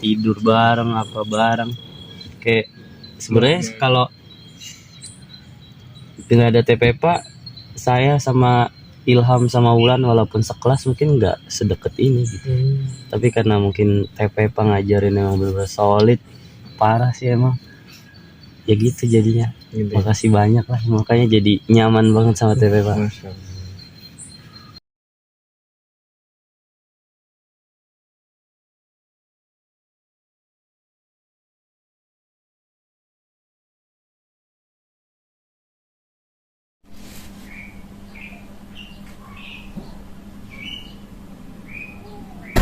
tidur bareng apa bareng. Kayak sebenarnya kalau tidak ada TPPA, saya sama Ilham sama Wulan walaupun sekelas mungkin nggak sedekat ini gitu. Tapi karena mungkin TPPA ngajarin emang bener-bener solid, parah sih emang. Ya gitu jadinya. Gitu. Makasih banyak lah, makanya jadi nyaman banget sama TPPA. Masya Allah.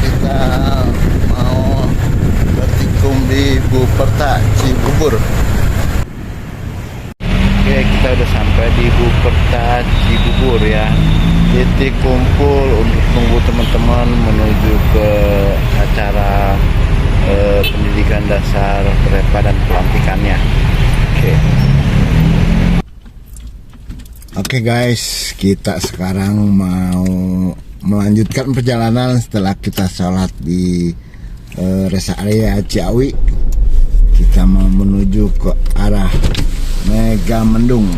Kita mau bertikung di Buperta Cibubur. Oke, kita udah sampai di Buperta Cibubur ya. Titik kumpul untuk tunggu teman-teman menuju ke acara pendidikan dasar Prepa dan pelantikannya. Oke guys, kita sekarang mau melanjutkan perjalanan setelah kita sholat di rest area Ciawi. Kita mau menuju ke arah Megamendung.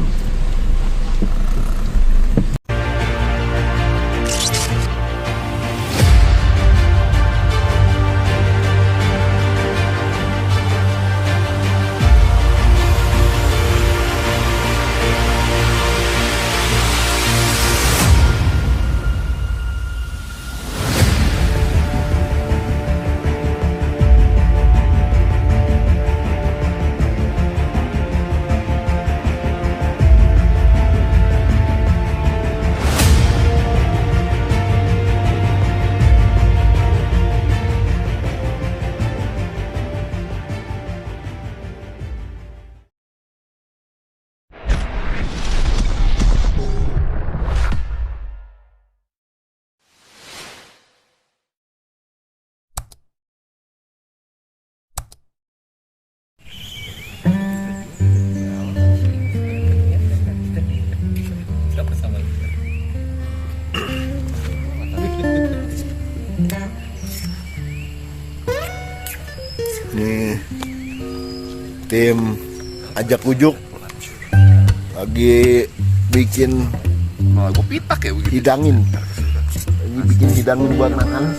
Nih tim ajak ujuk lagi bikin hidangin, lagi bikin hidangin buat makan.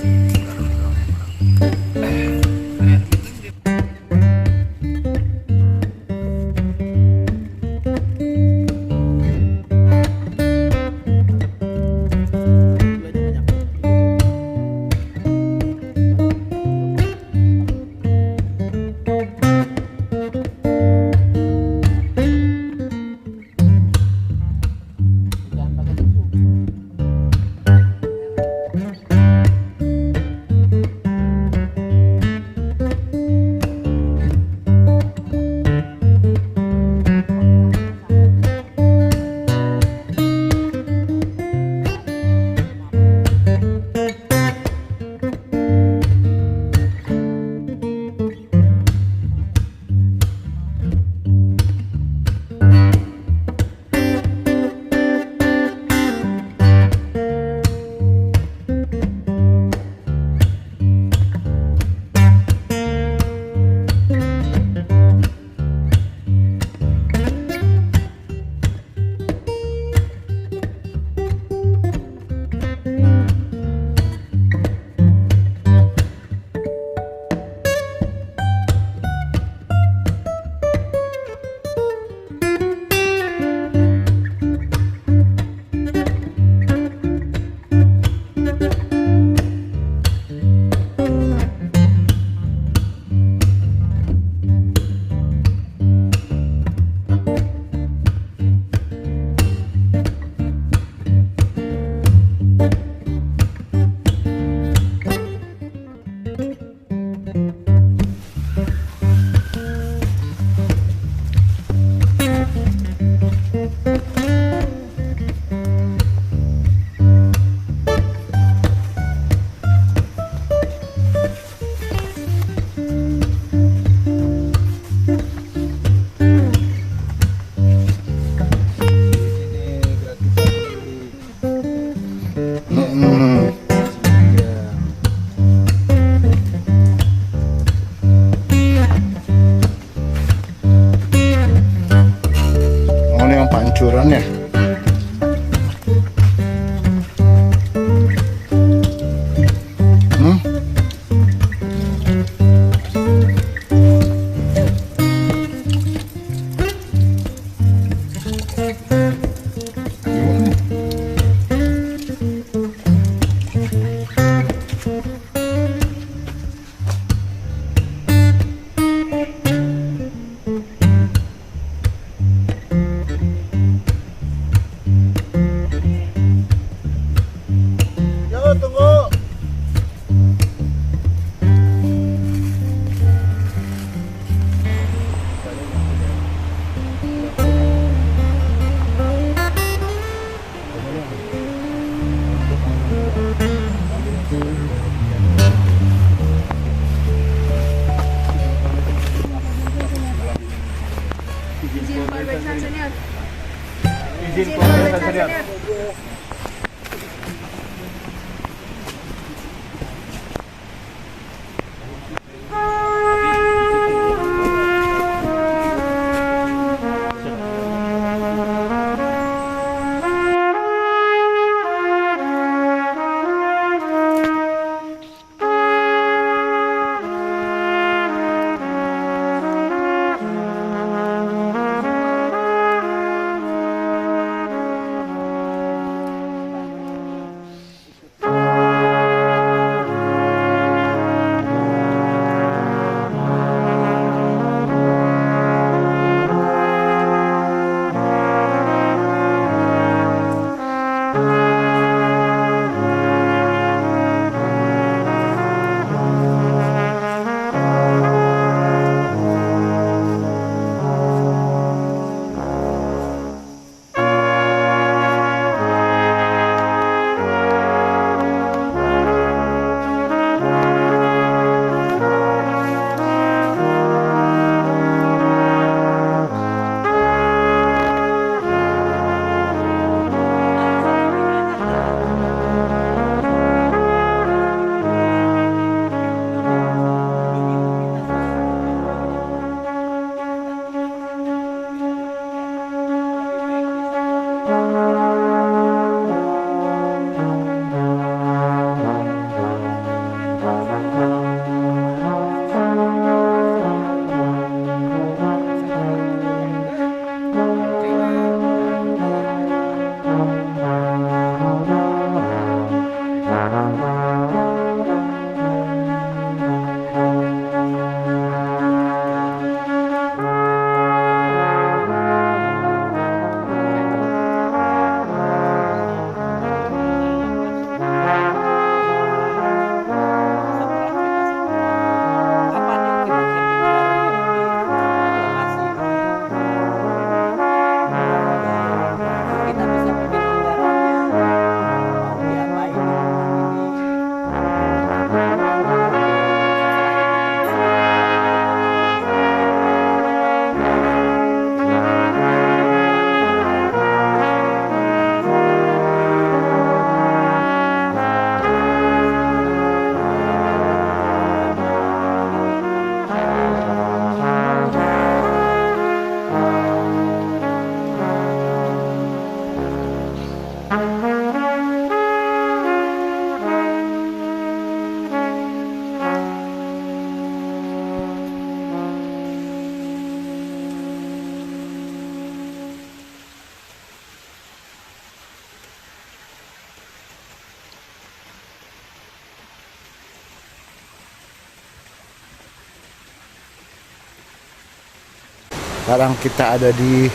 Sekarang kita ada di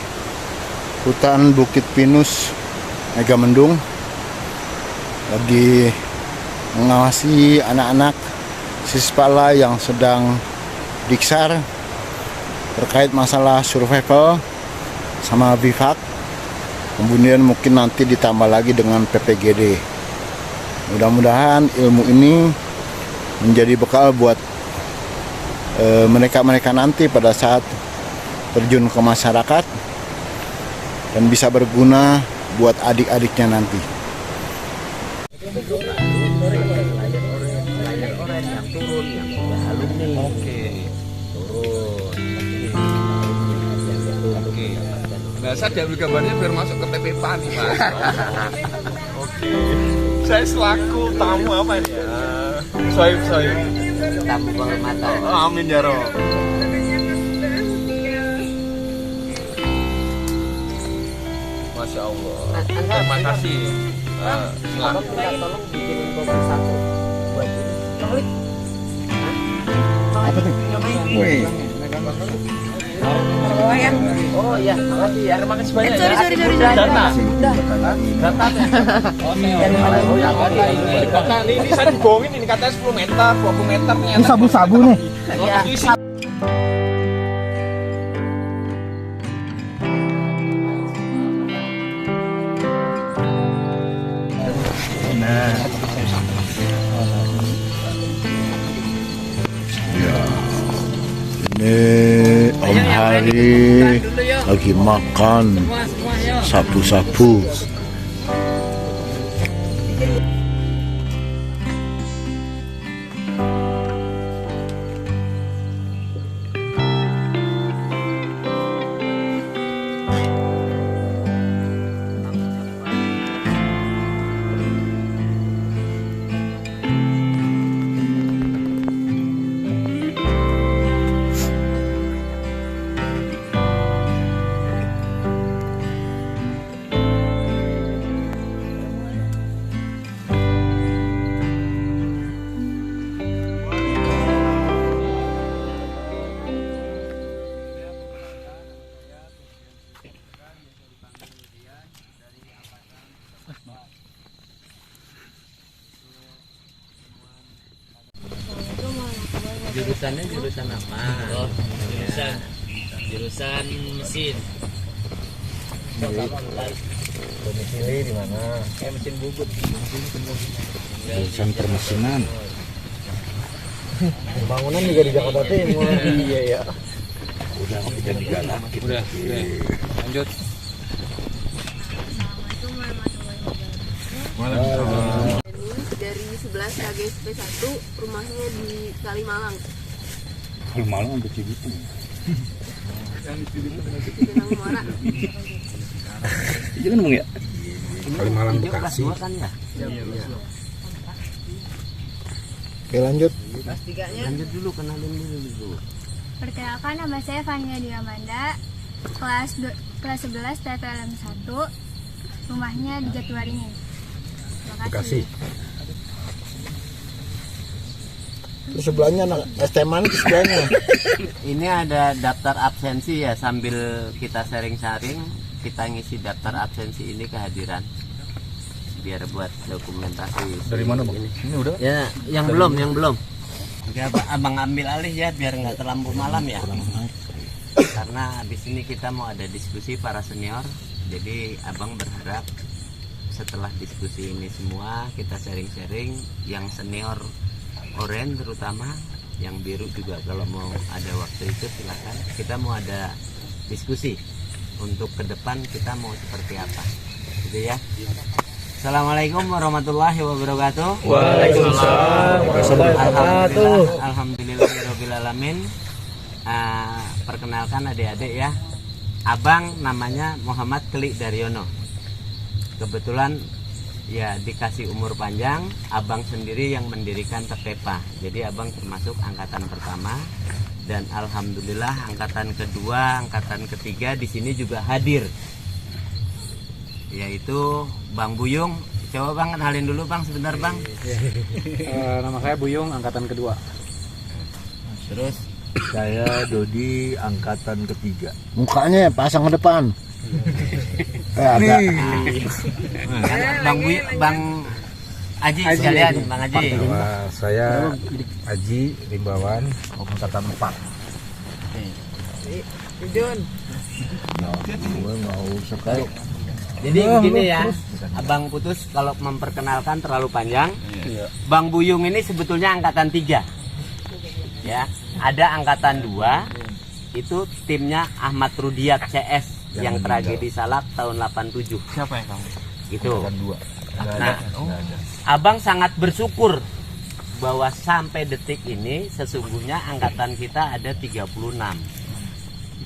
hutan Bukit Pinus Megamendung, lagi mengawasi anak-anak Sispala yang sedang diksar terkait masalah survival sama bivak. Kemudian mungkin nanti ditambah lagi dengan PPGD. Mudah-mudahan ilmu ini menjadi bekal buat mereka-mereka nanti pada saat terjun ke masyarakat dan bisa berguna buat adik-adiknya nanti. Nah, saya diambil gambarnya biar masuk ke TP PAN nih, Mas. Oke. Saya selaku tamu apa ini ya? Soib. Tamu kehormatan. Oh, amin ya Rob. Masya Allah. Terima kasih. Silakan. Tolong bikinin kopi satu buat ini. Apa tuh? Wih. Oh iya, makasih ya. Terima kasih banyak. Sorry. Data. Ini saya dibohongin ini katanya 10 meter, 20 meter ternyata. Ini sabu-sabu nih. Iya. Ini Om Hari lagi makan sapu-sapu. Jurusannya jurusan apa? Oh, jurusan mesin. Domisili di mana? Mesin bubut. Jurusan permesinan. Pembangunan juga di Jakarta Timur. Iya ya. Udah jadi galak. Udah. Lanjut. Dari 11 KGSP 1, rumahnya di Kalimalang. Kalimalang untuk Cibitung. Cipinang Muara. Iya kan Bang ya? Kalimalang Bekasi. Kan ya? Oke lanjut. Kelas 3-nya Lanjut dulu, kenalin dulu. Perkenalkan, nama saya Fania Diamanda, kelas 11 TPLM 1, rumahnya di Jatiwaringin. Terima kasih. Terus sebelahnya anak SMA itu sebelahnya. Ini ada daftar absensi ya, sambil kita sharing-sharing, kita ngisi daftar absensi ini kehadiran. Biar buat dokumentasi. Dari mana Bang? Ini udah? Ya, yang belum. Oke, abang ambil alih ya, biar nggak terlampau malam ya. Karena habis ini kita mau ada diskusi para senior. Jadi abang berharap setelah diskusi ini semua kita sharing-sharing, yang senior orange terutama, yang biru juga kalau mau ada waktu itu silakan. Kita mau ada diskusi untuk ke depan kita mau seperti apa, gitu ya. Assalamualaikum warahmatullahi wabarakatuh. Waalaikumsalam Alhamdulillahirobbilalamin. Perkenalkan adik-adik ya. Abang namanya Muhammad Klik Daryono. Kebetulan ya dikasih umur panjang, abang sendiri yang mendirikan TPEPA. Jadi abang termasuk angkatan pertama dan alhamdulillah angkatan kedua, angkatan ketiga di sini juga hadir. Yaitu Bang Buyung. Coba Bang kenalin dulu Bang sebentar Bang. Nama saya Buyung, angkatan kedua. Terus Saya Dodi, angkatan ketiga. Mukanya pasang ke depan. Agak. Bang Aji sekalian, Bang Aji. Saya Aji Rimbawan, angkatan 4. Gue nggak usah kayak. Jadi begini ya, Abang putus kalau memperkenalkan terlalu panjang. Bang Buyung ini sebetulnya angkatan 3. Ya, ada angkatan 2, itu timnya Ahmad Rudiat CS yang tragedi Salak tahun 87. Siapa ya kamu? Gitu. Nah, Abang sangat bersyukur bahwa sampai detik ini sesungguhnya angkatan kita ada 36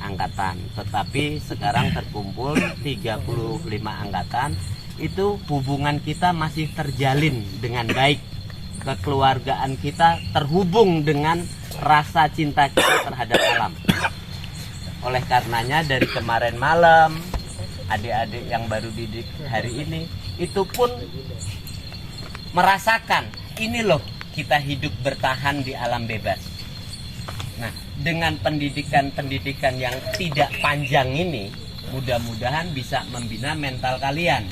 angkatan, tetapi sekarang terkumpul 35 angkatan. Itu hubungan kita masih terjalin dengan baik, kekeluargaan kita terhubung dengan rasa cinta kita terhadap alam. Oleh karenanya dari kemarin malam adik-adik yang baru didik hari ini itu pun merasakan ini loh, kita hidup bertahan di alam bebas. Nah, dengan pendidikan-pendidikan yang tidak panjang ini, mudah-mudahan bisa membina mental kalian.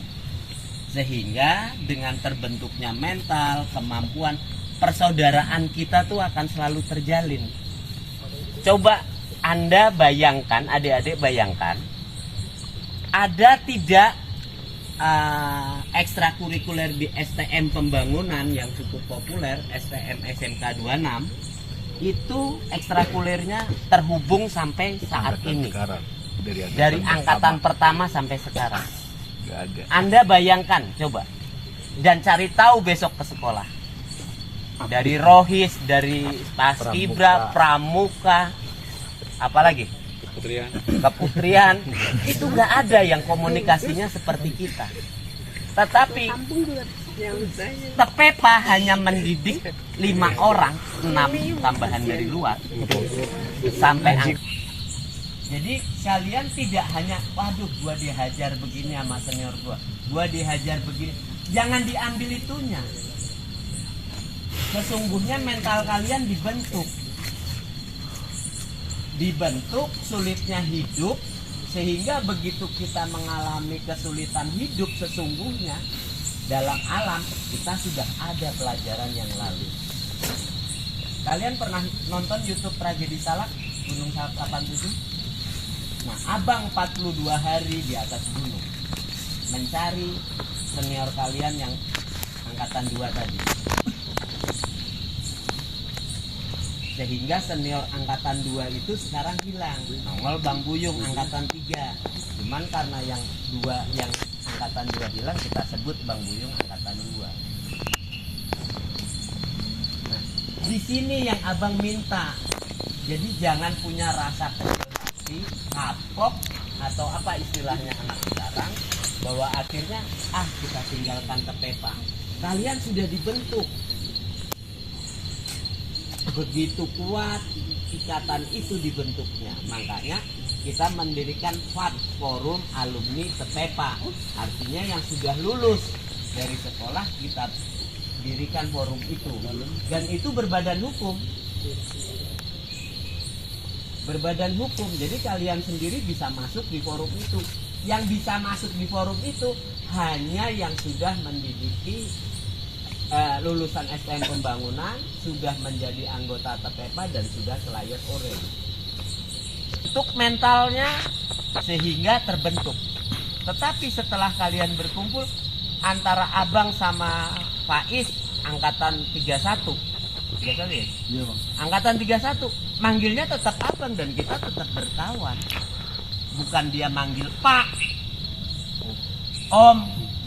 Sehingga dengan terbentuknya mental, kemampuan, persaudaraan kita tuh akan selalu terjalin. Coba Anda bayangkan, adik-adik bayangkan, ada tidak ekstrakurikuler di STM pembangunan yang cukup populer, STM SMK 26, itu ekstrakurikulernya terhubung sampai saat ini. Dari angkatan pertama sampai sekarang. Nggak ada. Anda bayangkan coba dan cari tahu besok ke sekolah. Dari Rohis, dari Paskibra, Pramuka, apalagi Keputrian, itu nggak ada yang komunikasinya seperti kita. Tetapi TPEPA hanya mendidik 5 orang, 6 tambahan dari luar sampai jadi kalian tidak hanya waduh gua dihajar begini sama senior gua dihajar begini, jangan diambil itunya. Sesungguhnya mental kalian dibentuk sulitnya hidup, sehingga begitu kita mengalami kesulitan hidup sesungguhnya dalam alam kita sudah ada pelajaran yang lalu. Kalian pernah nonton YouTube Tragedi Salak Gunung 87? Nah, abang 42 hari di atas gunung mencari senior kalian yang angkatan 2 tadi. Sehingga senior angkatan 2 itu sekarang hilang. Nongol Bang Buyung angkatan 3. Cuman karena yang angkatan 2 hilang, kita sebut Bang Buyung angkatan 2. Nah, di sini yang abang minta. Jadi jangan punya rasa kecil hati, kapok, atau apa istilahnya anak sekarang, bahwa akhirnya kita tinggalkan Tepepa. Kalian sudah dibentuk. Begitu kuat ikatan itu dibentuknya. Makanya kita mendirikan FAT, Forum Alumni Tepepa. Artinya yang sudah lulus dari sekolah kita dirikan forum itu. Dan itu berbadan hukum. Berbadan hukum. Jadi kalian sendiri bisa masuk di forum itu. Yang bisa masuk di forum itu hanya yang sudah mendidiki lulusan STM Pembangunan, sudah menjadi anggota Tepepa, dan sudah selayar orange. Untuk mentalnya sehingga terbentuk. Tetapi setelah kalian berkumpul, antara abang sama Faiz angkatan 31, ya? Iya, Bang. Angkatan 31 manggilnya tetap abang dan kita tetap berkawan. Bukan dia manggil Pak, Om,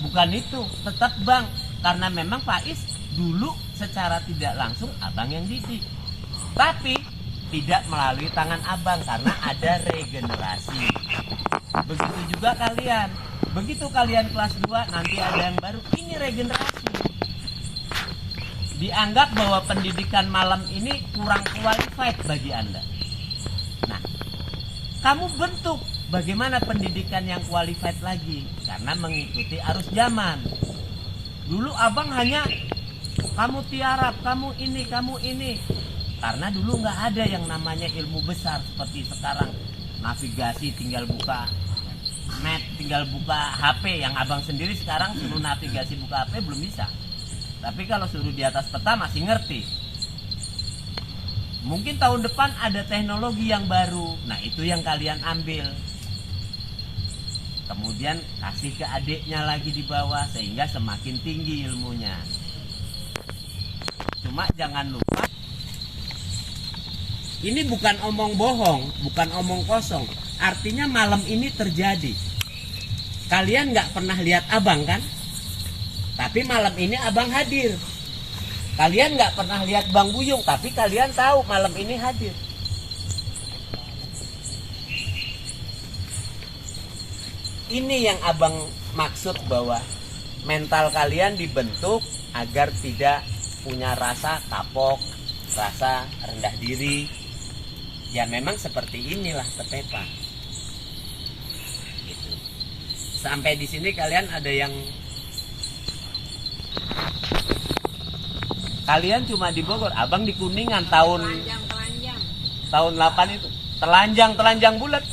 bukan itu, tetap Bang. Karena memang Faiz dulu secara tidak langsung abang yang didik. Tapi tidak melalui tangan abang karena ada regenerasi. Begitu juga kalian. Begitu kalian kelas 2 nanti ada yang baru, ini regenerasi. Dianggap bahwa pendidikan malam ini kurang qualified bagi Anda. Nah, kamu bentuk bagaimana pendidikan yang qualified lagi karena mengikuti arus zaman. Dulu abang hanya kamu tiarap, kamu ini. Karena dulu nggak ada yang namanya ilmu besar seperti sekarang. Navigasi tinggal buka map, tinggal buka HP. Yang abang sendiri sekarang suruh navigasi buka HP belum bisa. Tapi kalau suruh di atas peta masih ngerti. Mungkin tahun depan ada teknologi yang baru. Nah, itu yang kalian ambil. Kemudian kasih ke adiknya lagi di bawah sehingga semakin tinggi ilmunya. Cuma jangan lupa, ini bukan omong bohong, bukan omong kosong. Artinya malam ini terjadi. Kalian nggak pernah lihat abang kan? Tapi malam ini abang hadir. Kalian nggak pernah lihat Bang Buyung, tapi kalian tahu malam ini hadir. Ini yang abang maksud bahwa mental kalian dibentuk agar tidak punya rasa kapok, rasa rendah diri. Ya memang seperti inilah Tepepa. Gitu. Sampai di sini kalian ada yang kalian cuma di Bogor, abang di Kuningan tahun 8 itu telanjang bulat.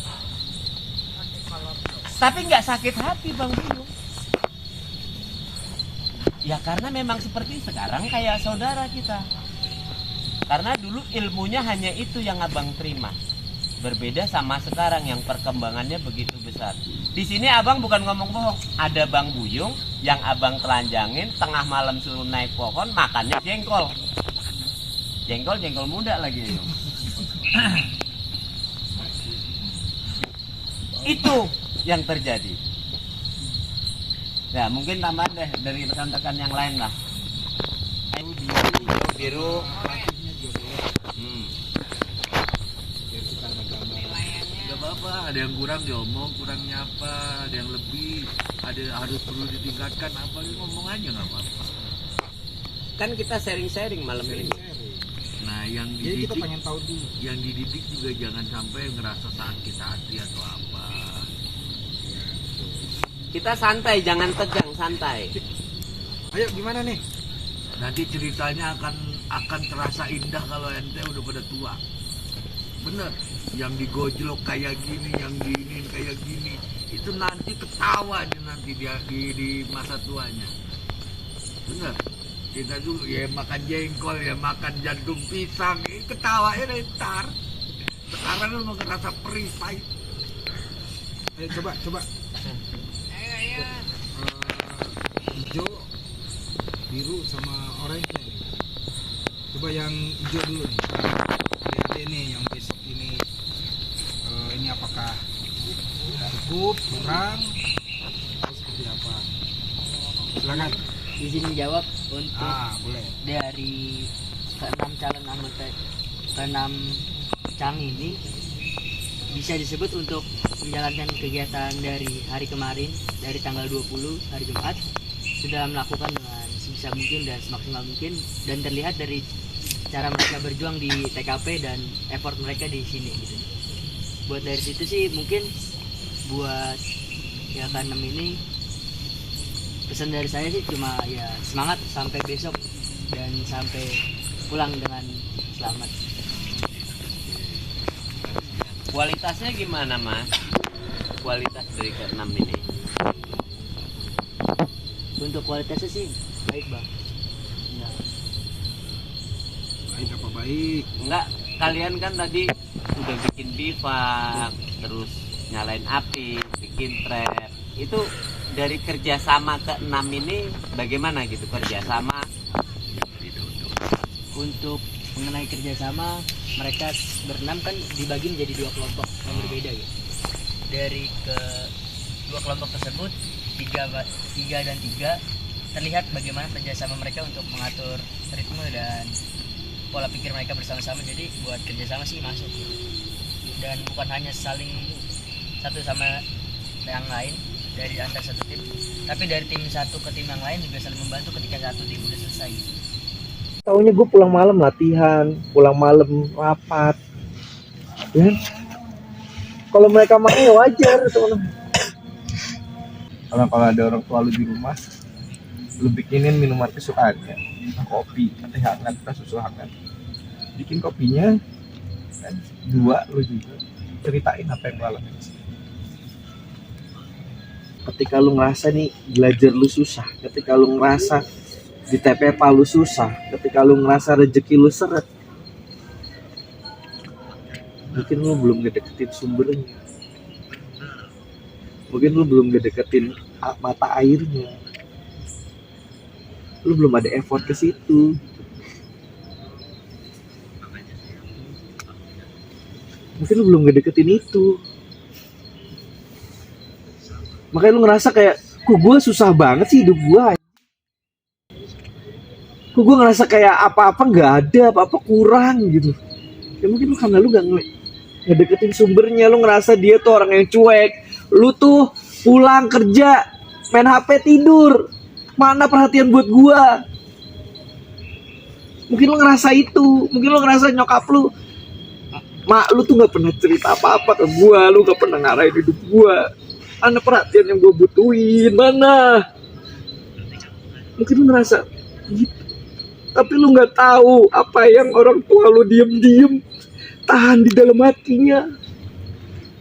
Tapi nggak sakit hati Bang Buyung. Ya karena memang seperti sekarang kayak saudara kita. Karena dulu ilmunya hanya itu yang abang terima. Berbeda sama sekarang yang perkembangannya begitu besar. Di sini abang bukan ngomong bohong. Ada Bang Buyung yang abang telanjangin tengah malam suruh naik pohon makannya jengkol. Jengkol muda lagi. Itu yang terjadi. Ya mungkin tambahan deh dari rekan-rekan yang lain lah. Biru. Gak apa-apa, ada yang kurang diomong, kurang nyapa, ada yang lebih, ada harus perlu ditingkatkan apa, ngomong aja nggak apa-apa. Kan kita sharing-sharing malam ini. Nah yang Jadi dididik, kita pengen tahu dulu. yang dididik juga jangan sampai ngerasa sakit hati atau apa. Kita santai, jangan tegang, santai. Ayo gimana nih? Nanti ceritanya akan terasa indah kalau ente udah pada tua. Bener, yang digojlok kayak gini, yang diinin kayak gini, itu nanti ketawa dia nanti di masa tuanya. Bener. Kita dulu ya makan jengkol, ya makan jantung pisang, ketawanya ntar. Sekarang lu mau ngerasa perih, pahit. Ayo coba. Hijau, biru sama orange nih. Coba yang hijau dulu nih. Adik-adik nih yang besok ini. Ini apakah cukup, kurang, atau seperti apa? Silakan. Izin menjawab untuk Boleh. dari keenam calon anggota keenam cang ini bisa disebut untuk menjalankan kegiatan dari hari kemarin, dari tanggal 20 hari Jumat, sudah melakukan dengan sebisa mungkin dan semaksimal mungkin, dan terlihat dari cara mereka berjuang di TKP dan effort mereka di sini gitu. Buat dari situ sih mungkin buat ya keenam ini pesan dari saya sih cuma ya semangat sampai besok dan sampai pulang dengan selamat. Kualitasnya gimana, Mas? Kualitas dari keenam ini? Untuk kualitasnya sih baik, Bang. Baik apa baik? Enggak, kalian kan tadi udah bikin bivak, terus nyalain api, bikin trap. Itu dari kerjasama keenam ini bagaimana gitu kerjasama? Untuk mengenai kerjasama, mereka berenam kan dibagi menjadi dua kelompok yang berbeda ya. Dari dua kelompok tersebut, tiga dan tiga, terlihat bagaimana kerjasama mereka untuk mengatur ritme dan pola pikir mereka bersama-sama. Jadi buat kerjasama sih masuk gitu. Dan bukan hanya saling satu sama yang lain dari antar satu tim, tapi dari tim satu ke tim yang lain juga saling membantu ketika satu tim udah selesai gitu. Taunya gue pulang malam latihan, pulang malam rapat, ya. Kalau mereka mau ya wajar, teman-teman. Kalau ada orang tua lu di rumah, lu bikinin minuman kesukaannya, kopi, teh hangat, susu hangat. Bikin kopinya, dan dua lu juga ceritain apa yang lu alamin. Ketika lu ngerasa nih belajar lu susah, ketika lu ngerasa di TPPA lu susah, ketika lu ngerasa rezeki lu seret, mungkin lu belum ngedeketin sumbernya, mungkin lu belum ngedeketin mata airnya, lu belum ada effort ke situ. Mungkin lu belum ngedeketin itu, makanya lu ngerasa kayak, kok gue susah banget sih hidup gue. Kok gue ngerasa kayak apa-apa nggak ada, apa-apa kurang gitu. Ya mungkin lu karena lu gak ngedeketin sumbernya. Lu ngerasa dia tuh orang yang cuek. Lu tuh pulang kerja, main HP, tidur. Mana perhatian buat gue? Mungkin lu ngerasa itu. Mungkin lu ngerasa nyokap lu, mak lu tuh gak pernah cerita apa-apa ke gue. Lu gak pernah ngarahin hidup gue. Mana perhatian yang gue butuhin, mana? Mungkin lu ngerasa gitu. Tapi lu nggak tahu apa yang orang tua lu diem-diem tahan di dalam hatinya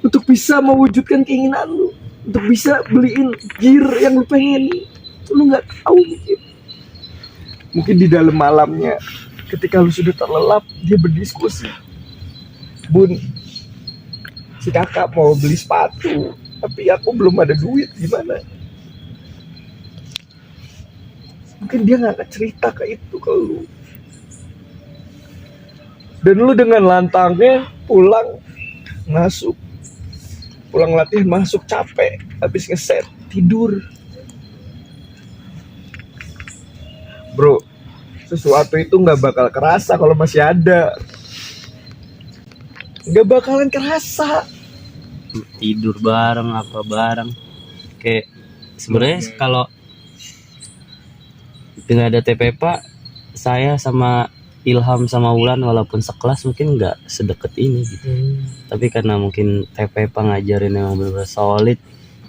untuk bisa mewujudkan keinginan lu, untuk bisa beliin gear yang lu pengen. Lu nggak tahu mungkin di dalam malamnya ketika lu sudah terlelap dia berdiskusi, bun, si kakak mau beli sepatu tapi aku belum ada duit, gimana? Mungkin dia gak cerita ke itu ke lu. Dan lu dengan lantangnya pulang latihan masuk capek, habis ngeset tidur. Bro, sesuatu itu gak bakal kerasa kalau masih ada. Gak bakalan kerasa. Tidur bareng apa bareng, kayak sebenarnya kalau nggak ada TPPA, saya sama Ilham sama Wulan walaupun sekelas mungkin nggak sedekat ini gitu. Tapi karena mungkin TPPA ngajarin emang bener-bener solid,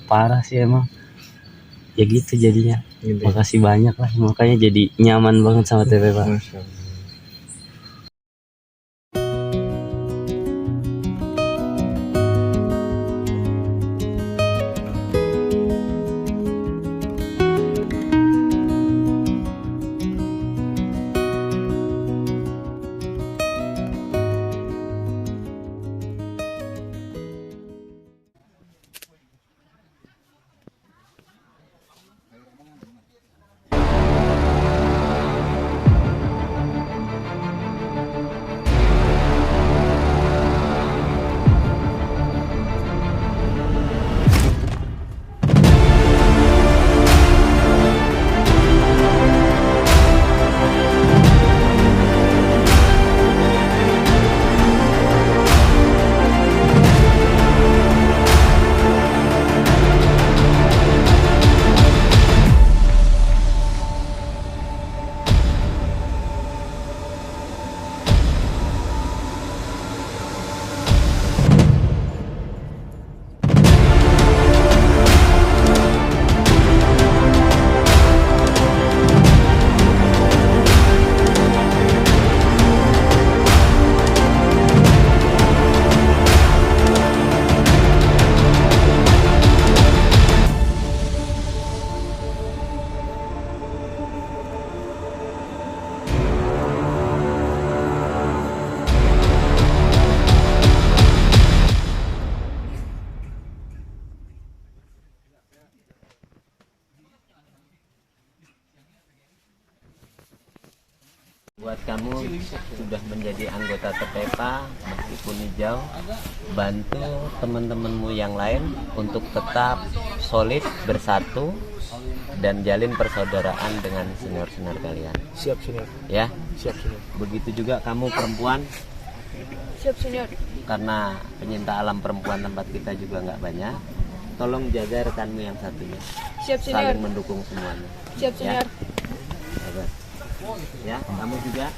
parah sih emang. Ya gitu jadinya. Gitu. Makasih banyak lah, makanya jadi nyaman banget sama TPPA. Buat kamu sudah menjadi anggota TPEPA meskipun hijau, bantu teman-temanmu yang lain untuk tetap solid, bersatu, dan jalin persaudaraan dengan senior-senior kalian. Siap senior. Ya, Siap senior. begitu juga kamu perempuan, Siap senior. karena penyinta alam perempuan tempat kita juga nggak banyak. Tolong jaga rekanmu yang satunya. Siap senior. Saling mendukung semuanya. Siap senior. Jaga. Ya, kamu juga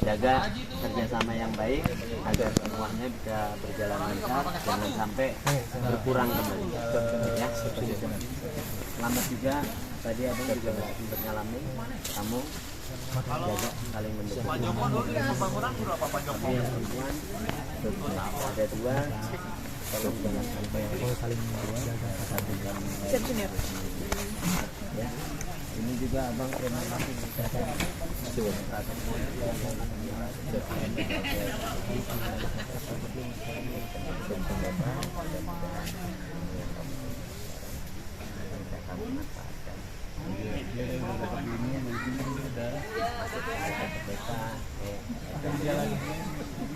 jaga kerjasama yang baik agar semuanya bisa berjalan lancar, jangan sampai berkurang kembali. Ya, selamat juga. Tadi abang juga sempat ngalamin, kamu jaga saling mendukung. Tapi yang perempuan ada dua, tolong jangan sampai saling menjaga. Siap senior. Ya, ini juga abang terima kasih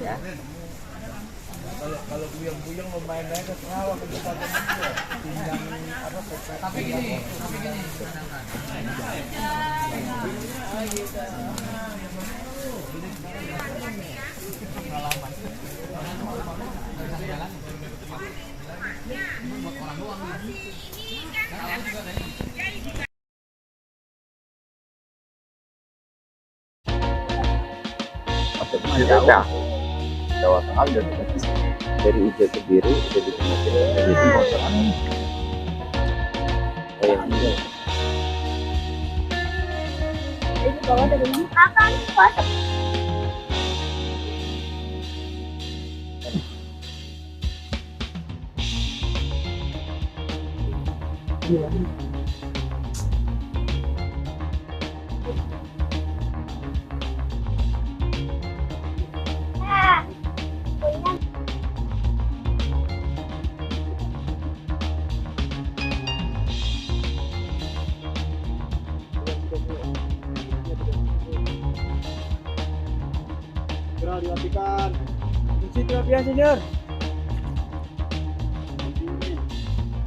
ya. Kalau buyang-buyang mau main aja ke sawah ke depan tinggal apa tapi gini Jawa Tengah udah dari hijau ke biru udah ditemukan jadi kotoran. Ini bawa dari makan puasa. dimatikan. Kunci terapian senior.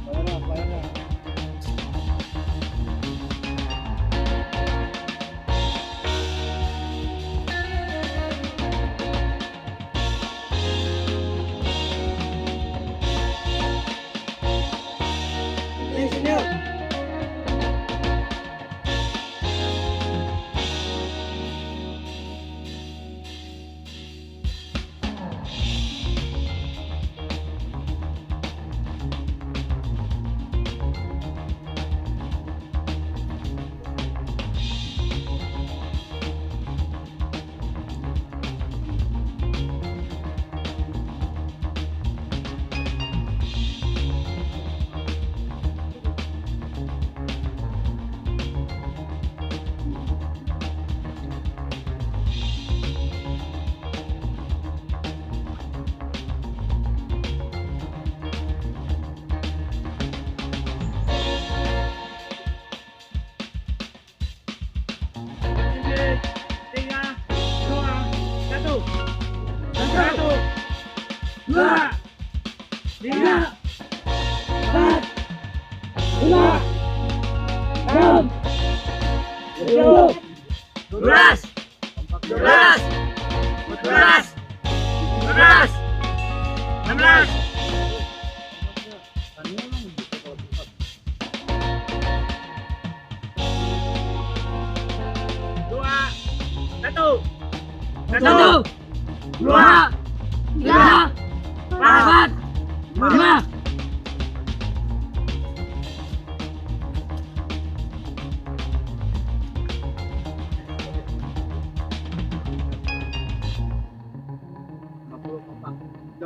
Pelayanan.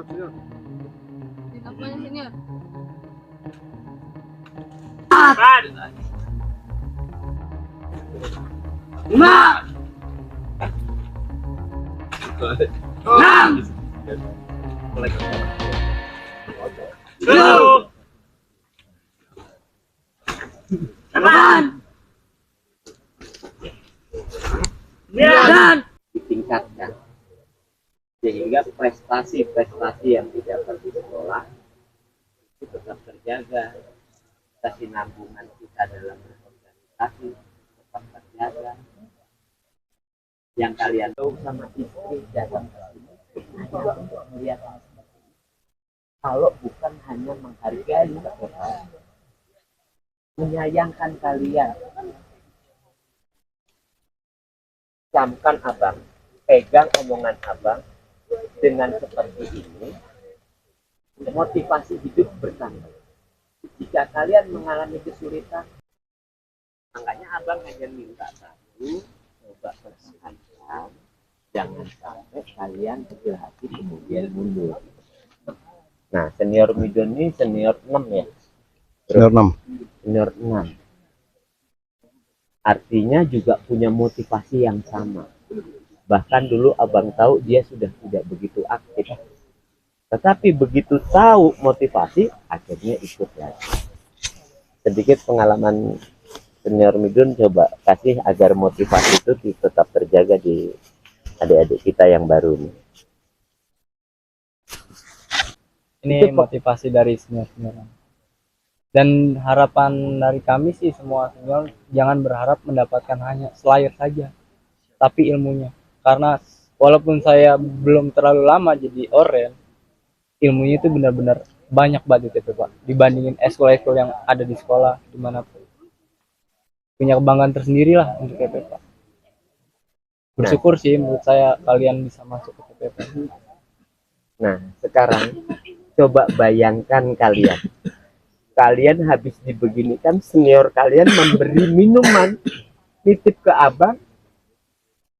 Senior. Apanya senior? sehingga prestasi-prestasi yang didapat di sekolah itu tetap terjaga, kesinambungan kita dalam berorganisasi tetap terjaga. Yang kalian tahu sama istri datang ke sini hanya untuk melihat hal seperti ini. Kalau bukan hanya menghargai, menyayangkan kalian, camkan abang, pegang omongan abang dengan seperti ini, motivasi hidup bertambah. Jika kalian mengalami kesulitan, makanya abang hanya minta satu, coba pertahankan, jangan sampai kalian kecil hati kemudian mundur. Nah, senior Midon ini senior 6 ya? Senior 6. Senior 6. Artinya juga punya motivasi yang sama. Bahkan dulu abang tahu dia sudah tidak begitu aktif. Tetapi begitu tahu motivasi, akhirnya ikut lagi. Sedikit pengalaman senior Midun coba kasih agar motivasi itu tetap terjaga di adik-adik kita yang baru nih. Ini motivasi dari senior-senior. Dan harapan dari kami sih semua senior jangan berharap mendapatkan hanya slayer saja, tapi ilmunya. Karena walaupun saya belum terlalu lama jadi oren, ilmunya itu benar-benar banyak banget di TP Pak. Dibandingin ekskul-ekskul yang ada di sekolah dimanapun. Punya kebanggaan tersendiri lah untuk TP Pak. Bersyukur sih menurut saya kalian bisa masuk ke TP. Nah, sekarang coba bayangkan kalian habis dibeginikan, senior kalian memberi minuman, titip ke abang,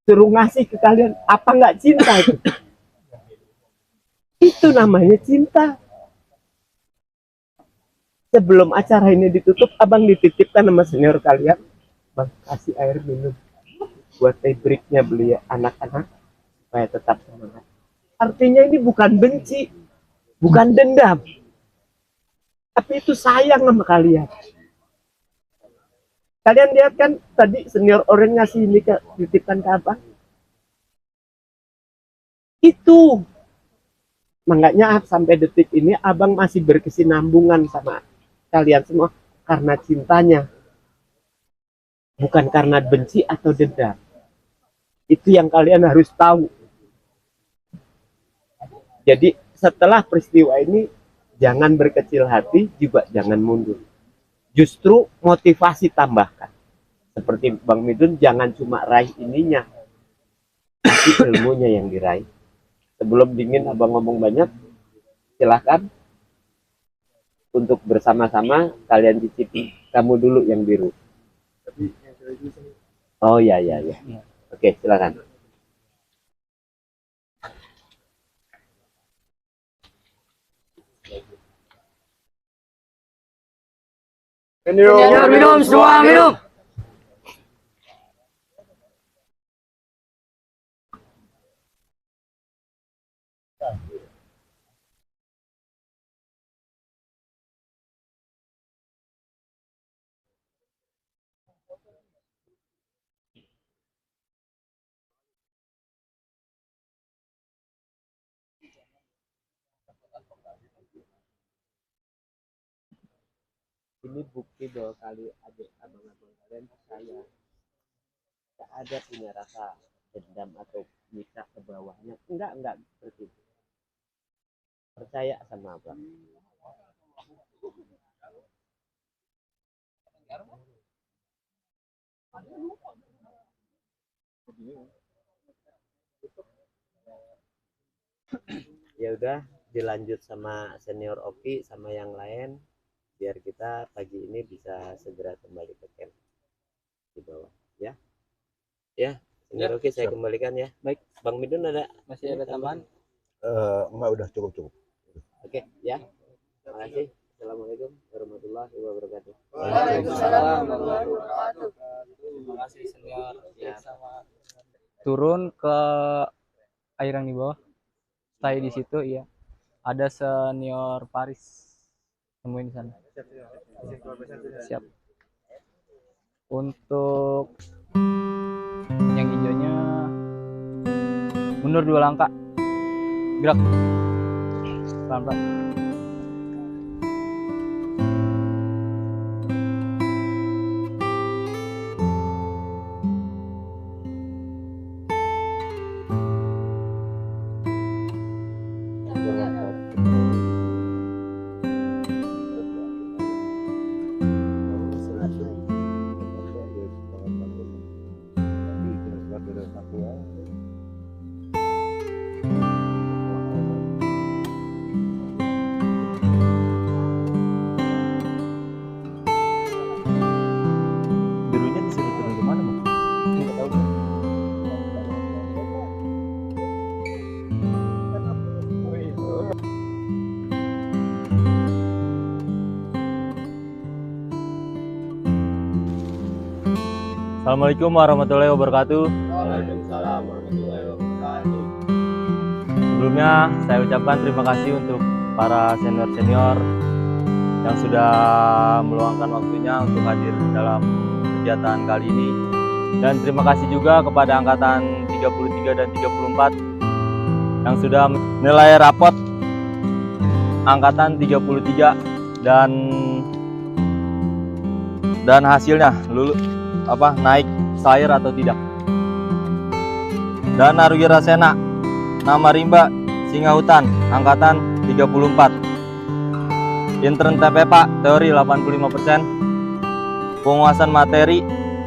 suruh ngasih ke kalian, apa nggak cinta itu? Itu namanya cinta. Sebelum acara ini ditutup, abang dititipkan sama senior kalian, bang kasih air minum buat teh breaknya beli anak-anak supaya tetap semangat. Artinya ini bukan benci, bukan dendam, tapi itu sayang sama kalian. Kalian lihat kan tadi senior orang ngasih ini ke titipkan ke abang. Itu makanya sampai detik ini abang masih berkesinambungan sama kalian semua karena cintanya, bukan karena benci atau dendam. Itu yang kalian harus tahu. Jadi setelah peristiwa ini jangan berkecil hati, juga jangan mundur. Justru motivasi tambahkan. Seperti Bang Midun, jangan cuma raih ininya, tapi ilmunya yang diraih. Sebelum dingin abang ngomong banyak, silahkan untuk bersama-sama kalian cicipi. Kamu dulu yang biru. Oh ya. Oke, silakan. Minum, semua minum. Ini bukti bahwa adik abang-abang kalian percaya. Tak ada punya rasa dendam atau bisa ke bawahnya. Enggak seperti itu. Percaya sama abang. Ya udah, dilanjut sama senior Oki sama yang lain biar kita pagi ini bisa segera kembali ke camp di bawah ya. Senior Oki saya kembalikan ya. Baik, Bang Midun masih ada tambahan? Enggak, udah cukup. Oke ya. Terima kasih. Assalamualaikum warahmatullahi wabarakatuh. Waalaikumsalam warahmatullahi wabarakatuh. Terima kasih senior. Ya, sama turun ke air yang di bawah. Stay di situ ya. Ada senior Paris. Temuin di sana. Siap. Untuk yang hijaunya mundur 2 langkah. Gerak. Pelan-pelan. Birunya disuruh turun kemana, Bang? Nggak tahu, Bang. Assalamualaikum warahmatullahi wabarakatuh. Waalaikumsalam warahmatullahi wabarakatuh. Sebelumnya saya ucapkan terima kasih untuk para senior-senior yang sudah meluangkan waktunya untuk hadir dalam kegiatan kali ini. Dan terima kasih juga kepada angkatan 33 dan 34 yang sudah menilai rapot angkatan 33 dan hasilnya naik slayer atau tidak. Dan Narwira Sena nama Rimba Singahutan angkatan 34. Intern TPPA teori 85%, penguasaan materi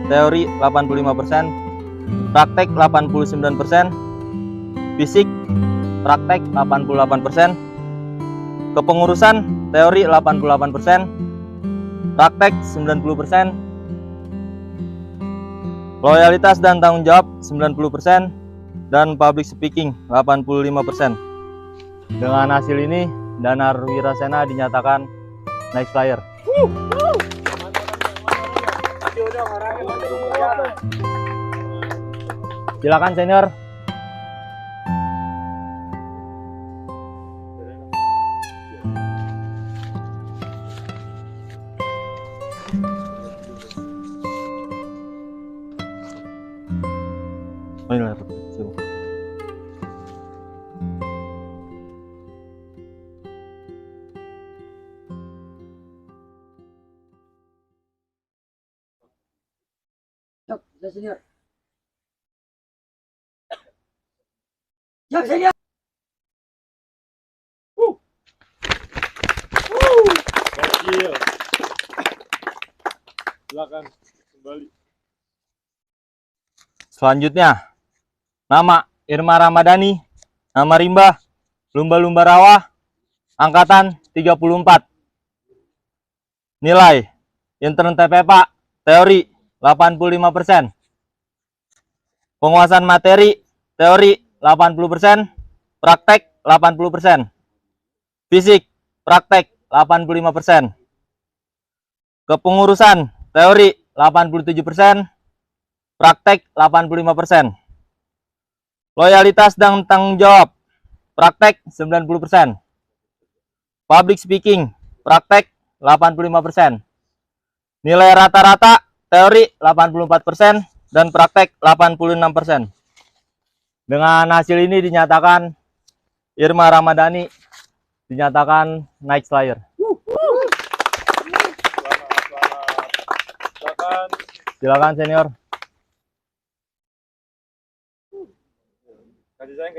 teori 85%, praktek 89%, fisik praktek 88%, kepengurusan teori 88%, praktek 90%, loyalitas dan tanggung jawab 90%, dan public speaking 85%. Dengan hasil ini, Danar Wirasena dinyatakan naik flyer. Silakan senior. Oh, ini lah, coba. Siap, senior. Siap, senior. Silakan kembali. Selanjutnya, nama Irma Ramadhani, nama Rimba Lumba-Lumba Rawa, angkatan 34. Nilai intern TPPA teori 85%, penguasaan materi teori 80%, praktek 80%, fisik praktek 85%, kepengurusan teori 87%, praktek 85%, loyalitas dan tanggung jawab praktek 90%, public speaking praktek 85%, nilai rata-rata teori 84% dan praktek 86%. Dengan hasil ini dinyatakan Irma Ramadhani dinyatakan naik slayer. Silakan senior. Kasih saya.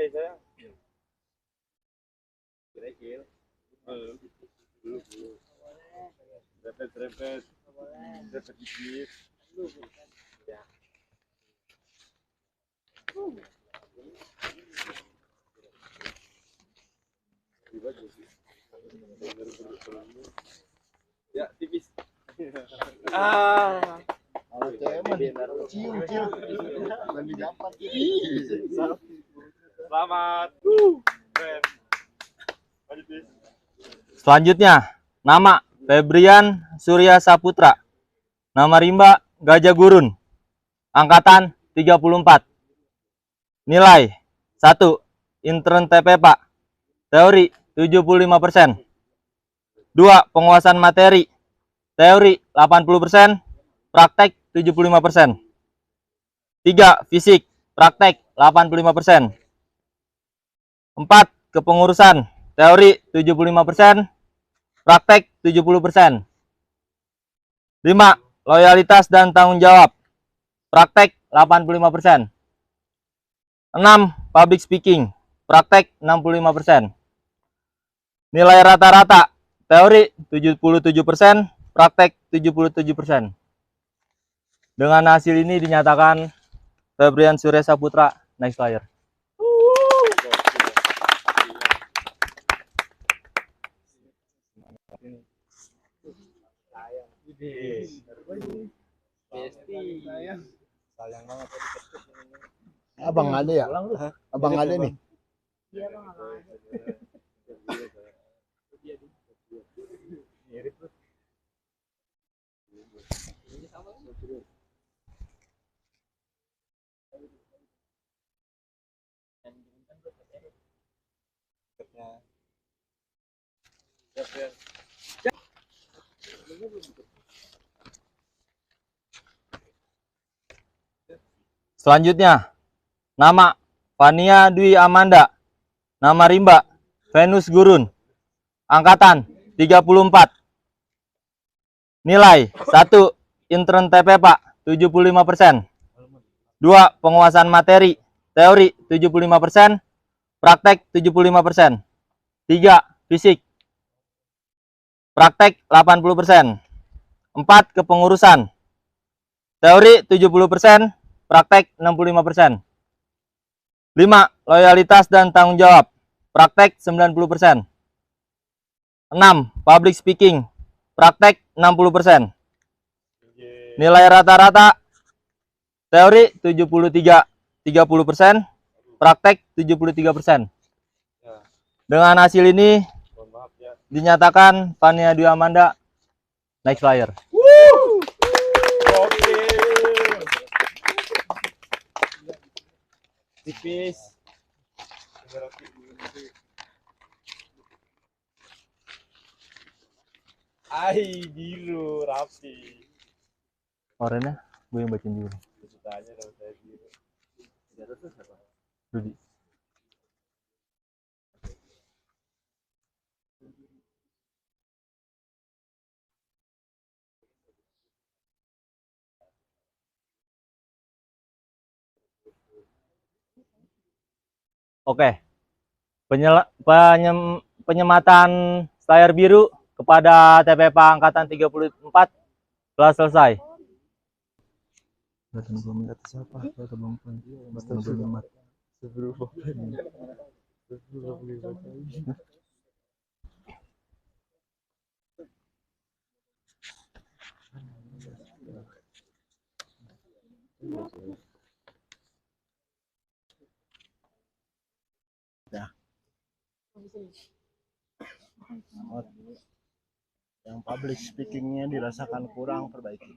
Repet dikit. Ya, tipis. Selamat. Selanjutnya, nama Febrian Surya Saputra, nama Rimba Gajah Gurun, angkatan 34. Nilai 1. Intern TPPA teori 75%. 2. Penguasaan materi teori 80%, praktek 75%. 3. Fisik praktek 85%. 4. kepengurusan. Teori 75%, praktek 70%. 5. Loyalitas dan tanggung jawab. Praktek 85%. 6. Public speaking. Praktek 65%. Nilai rata-rata. Teori 77%, praktek 77%. Dengan hasil ini dinyatakan Febrian Surya Saputra next player. Abang ada ya? Abang ada nih. Selanjutnya, nama Fania Dwi Amanda, nama rimba Venus Gurun, angkatan 34. Nilai 1. Intern TP Pak 75%. 2. Penguasaan materi, teori 75%, praktek 75%. 3. Fisik, praktek 80%. 4. Kepengurusan, teori 70%, praktek 65%. 5. Loyalitas dan tanggung jawab, praktek 90%. 6. Public speaking, praktek 60%. Nilai rata-rata teori 30%, praktek 73%. Dengan hasil ini dinyatakan Fania Dwi Amanda next player. Tipis. Ai, biru rapi. Orangnya gue yang bacain dulu. Ceritanya kalau saya biru. Rudi. Oke. Penyematan layar biru kepada TPP angkatan 34 telah selesai. Yang public speakingnya dirasakan kurang, perbaiki.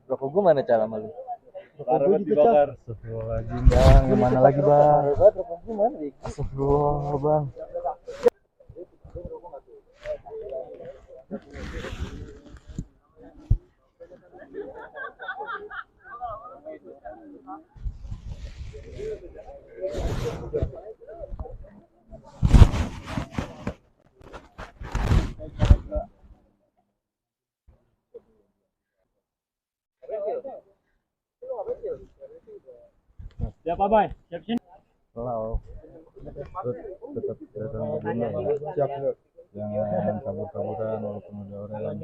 Rokok gue mana cara malu? Rokok gue dibakar. Astagfirullahaladzim bang, yang mana lagi bang? Rokok gue mana? Astagfirullah bang. Siapa, Bay? Siap sini. Kalau tetap datang ke rumah ya. Siap, jangan kabur-kaburan walaupun udah orang.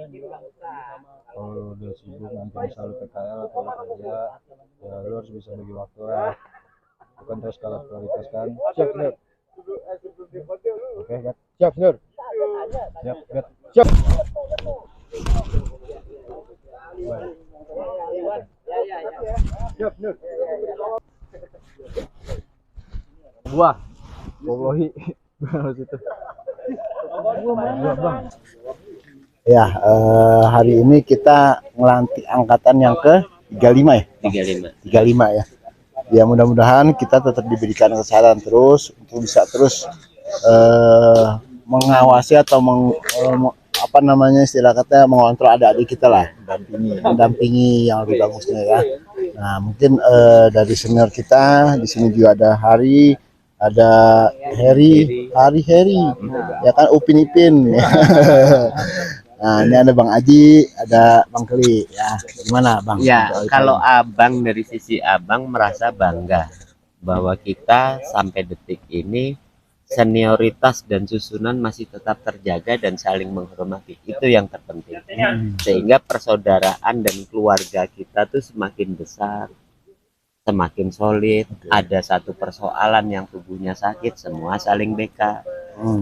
Kalau udah sibuk nanti misalnya PKL atau kerja, ya lu harus bisa bagi waktu lah. Bukan terus skala prioritas kan. Siap, Nur. Oke, Gat. Siap, Nur. Siap, Gat. Siap. Siap, Nur. Gua Boblohi harus itu. Ya, hari ini kita ngelantik angkatan yang ke 35 ya? 35 ya. Ya mudah-mudahan kita tetap diberikan kesehatan terus untuk bisa terus mengawasi atau apa namanya istilah kata mengontrol adik-adik kita lah, mendampingi yang lebih bagusnya ya. Nah mungkin dari senior kita di sini juga ada Hari, ada Heri, ya kan, Upin Ipin. Nah ini ada Bang Aji, ada Bang Keli ya. Gimana Bang? Ya, kalau abang dari sisi abang merasa bangga bahwa kita sampai detik ini senioritas dan susunan masih tetap terjaga dan saling menghormati. Itu yang terpenting. Sehingga persaudaraan dan keluarga kita tuh semakin besar, semakin solid. Ada satu persoalan yang tubuhnya sakit, semua saling backup.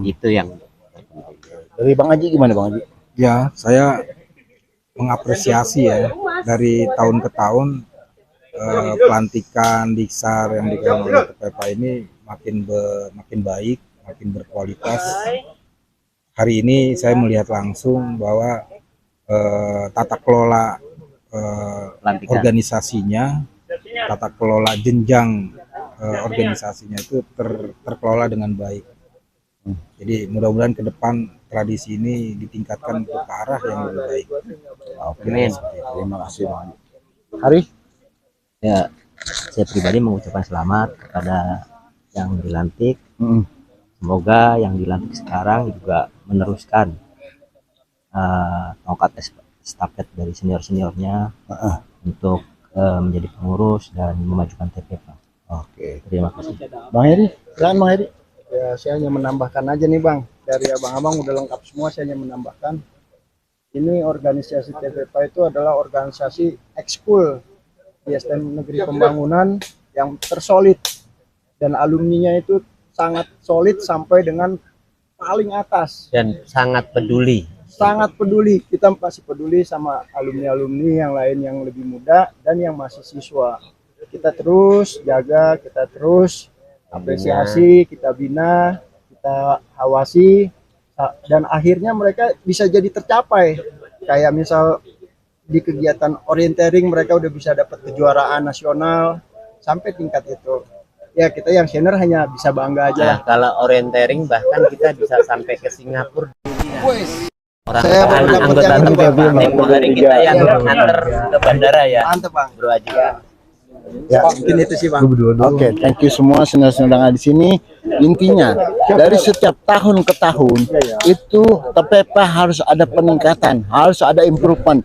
Itu yang terpenting. Dari Bang Aji gimana Bang Aji? Ya, saya mengapresiasi ya dari tahun ke tahun pelantikan Diksar yang dilakukan oleh TPPA ini makin baik, makin berkualitas. Hari ini saya melihat langsung bahwa tata kelola organisasinya, tata kelola jenjang organisasinya itu terkelola dengan baik. Jadi mudah-mudahan ke depan tradisi ini ditingkatkan ke arah yang lebih baik. Amin. Terima kasih Bang. Hari? Ya, saya pribadi mengucapkan selamat kepada yang dilantik. Semoga yang dilantik sekarang juga meneruskan tongkat estafet dari senior-seniornya untuk menjadi pengurus dan memajukan TPPA. Oke. Terima kasih. Bang Heri, silakan Bang Heri. Ya saya hanya menambahkan aja nih Bang, dari abang-abang udah lengkap semua, saya hanya menambahkan ini organisasi TPPA itu adalah organisasi ekskul di STM Negeri Pembangunan yang tersolid dan alumninya itu sangat solid sampai dengan paling atas Dan sangat peduli. Kita masih peduli sama alumni-alumni yang lain yang lebih muda dan yang masih siswa. Kita terus jaga, kita terus apresiasi, kita bina, kita awasi, dan akhirnya mereka bisa jadi tercapai. Kayak misal di kegiatan orienteering mereka udah bisa dapat kejuaraan nasional sampai tingkat itu. Ya kita yang senior hanya bisa bangga aja. Nah, kalau orienteering bahkan kita bisa sampai ke Singapura. Orang Saya anak anggota tempo hari kita yang nganter ke bandara ya. Mantap Bang. Bro Aji. Ya, mungkin itu sih Bang. Oke, thank you semua senior-senior di sini. Intinya dari setiap tahun ke tahun itu TPPA harus ada peningkatan, harus ada improvement.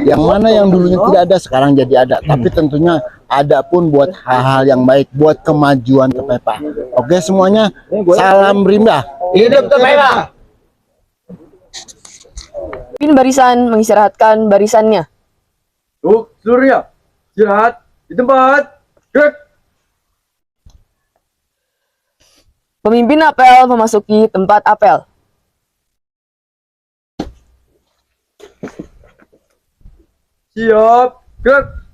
Yang mana yang dulunya tidak ada sekarang jadi ada. Tapi tentunya ada pun buat hal-hal yang baik, buat kemajuan TPPA. Oke semuanya, salam Rimba. Hidup TPPA. Pimpin barisan mengistirahatkan barisannya. Tuh, Surya, istirahat di tempat. Gerak. Pemimpin apel memasuki tempat apel. Siap, gerak.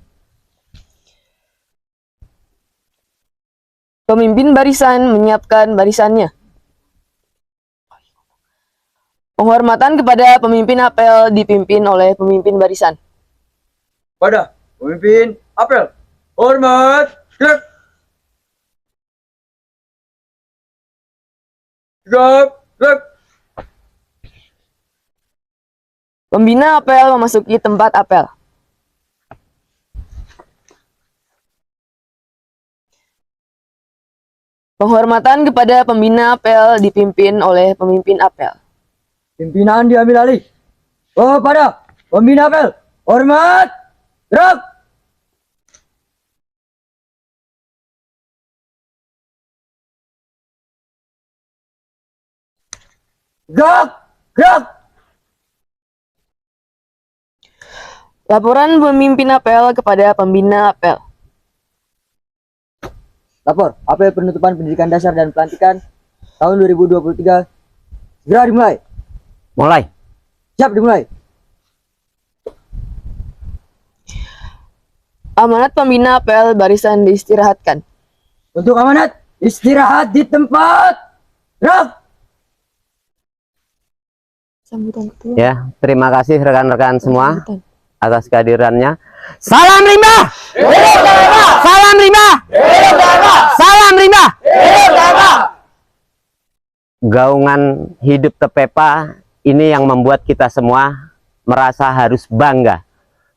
Pemimpin barisan menyiapkan barisannya. Penghormatan kepada pemimpin apel dipimpin oleh pemimpin barisan. Pada pemimpin apel, hormat, gerak. Gerak, gerak. Pembina apel memasuki tempat apel. Penghormatan kepada pembina apel dipimpin oleh pemimpin apel. Pimpinan diambil alih. Oh, pada pembina apel, hormat, gerak. Gerak, gerak. Laporan pemimpin apel kepada pembina apel. Lapor, apel penutupan pendidikan dasar dan pelantikan tahun 2023 segera dimulai. Mulai. Siap dimulai. Amanat pembina apel barisan diistirahatkan. Untuk amanat, istirahat di tempat. Gerak. Sambutan ketua. Ya, terima kasih rekan-rekan semua atas kehadirannya. Salam rimba! Salam rimba! Salam rimba! Gaungan hidup Tepepa ini yang membuat kita semua merasa harus bangga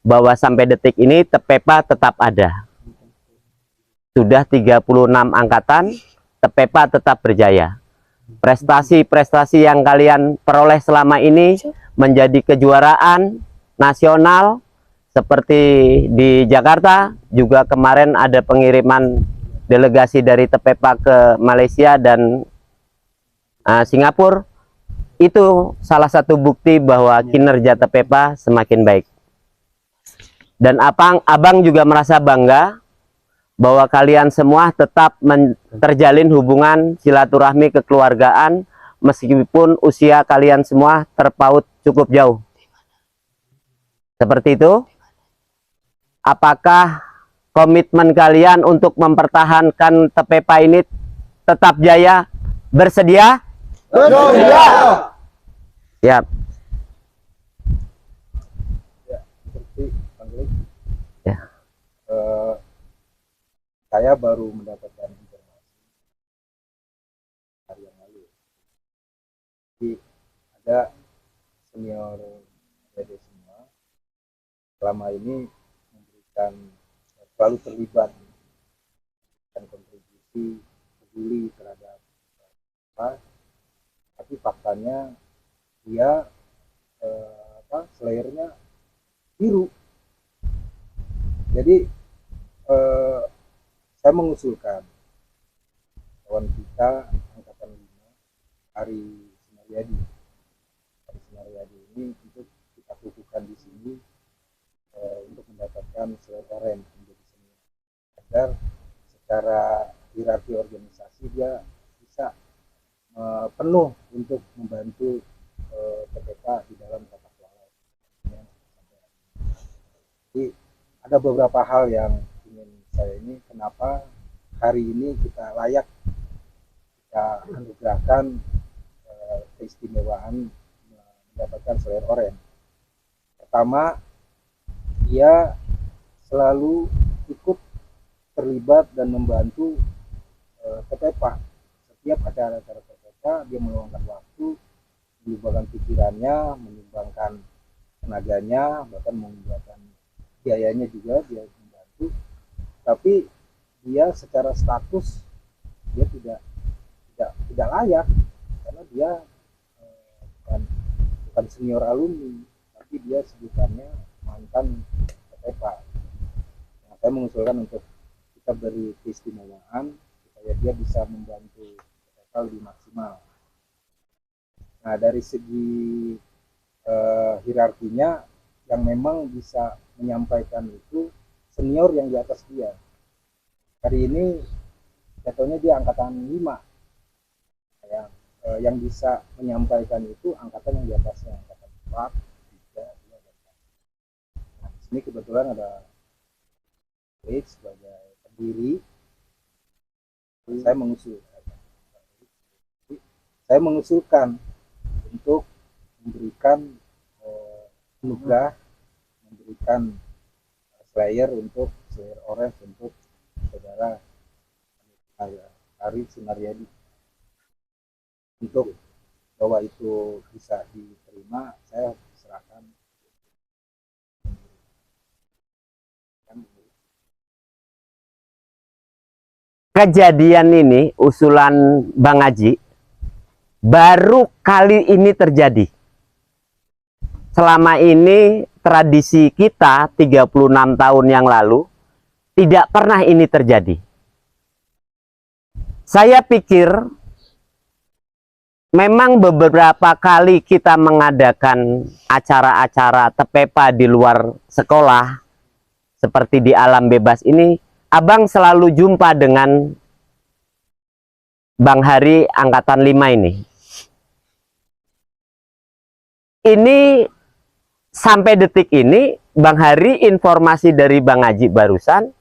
bahwa sampai detik ini Tepepa tetap ada. Sudah 36 angkatan, Tepepa tetap berjaya. Prestasi-prestasi yang kalian peroleh selama ini menjadi kejuaraan nasional seperti di Jakarta, juga kemarin ada pengiriman delegasi dari Tepepa ke Malaysia dan Singapura. Itu salah satu bukti bahwa kinerja Tepepa semakin baik. Dan abang juga merasa bangga bahwa kalian semua tetap terjalin hubungan silaturahmi kekeluargaan meskipun usia kalian semua terpaut cukup jauh. Seperti itu. Apakah komitmen kalian untuk mempertahankan Tepepa ini tetap jaya? Bersedia? Bersedia. Siap. Ya, seperti Bang Lik, Ya. Saya baru mendapatkan informasi hari yang lalu. Jadi ada senior PD semua selama ini memberikan selalu terlibat dan kontribusi peduli terhadap apa, tapi faktanya dia selayarnya biru. Jadi saya mengusulkan kawan kita angkatan 5 Ari Sinaryadi ini untuk kita kukuhkan di sini untuk mendapatkan selayar oren menjadi senior, agar secara hierarki organisasi dia bisa penuh untuk membantu Tepepa di dalam tata kelola. Jadi ada beberapa hal yang ingin saya ini, kenapa hari ini kita layak kita anugerahkan keistimewaan mendapatkan selayar oren. Pertama, dia selalu ikut terlibat dan membantu Tepepa. Setiap acara-acara Tepepa dia meluangkan waktu, menyumbangkan pikirannya, menyumbangkan tenaganya, bahkan menyumbangkan biayanya juga dia membantu. Tapi dia secara status dia tidak layak karena dia bukan senior alumni, tapi dia sebutannya mantan Tepepa. Nah, saya mengusulkan untuk kita beri keistimewaan supaya dia bisa membantu Tepepa lebih maksimal. Nah, dari segi hierarkinya yang memang bisa menyampaikan itu senior yang di atas dia. Hari ini jatuhnya dia angkatan 5 ya, yang bisa menyampaikan itu angkatan yang di atasnya, angkatan 4, 3, 2, dan 4. Nah, di sini kebetulan ada Rick sebagai pendiri. Saya mengusulkan untuk memberikan anugerah, memberikan slayer orange untuk saudara Arif Sunaryadi. Untuk bahwa itu bisa diterima, saya serahkan. Kejadian ini, usulan Bang Haji, baru kali ini terjadi. Selama ini tradisi kita 36 tahun yang lalu tidak pernah ini terjadi. Saya pikir memang beberapa kali kita mengadakan acara-acara tepepa di luar sekolah seperti di alam bebas ini, Abang selalu jumpa dengan Bang Hari angkatan 5 ini. Ini sampai detik ini Bang Hari, informasi dari Bang Haji barusan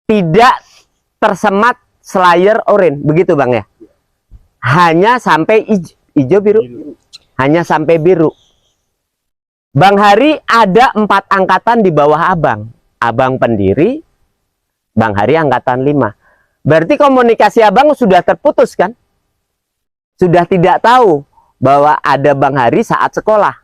tidak tersemat slayer orange, begitu Bang ya? Hanya sampai hijau biru. Hanya sampai biru. Bang Hari ada 4 angkatan di bawah Abang. Abang pendiri, Bang Hari angkatan 5. Berarti komunikasi Abang sudah terputus kan? Sudah tidak tahu bahwa ada Bang Hari saat sekolah.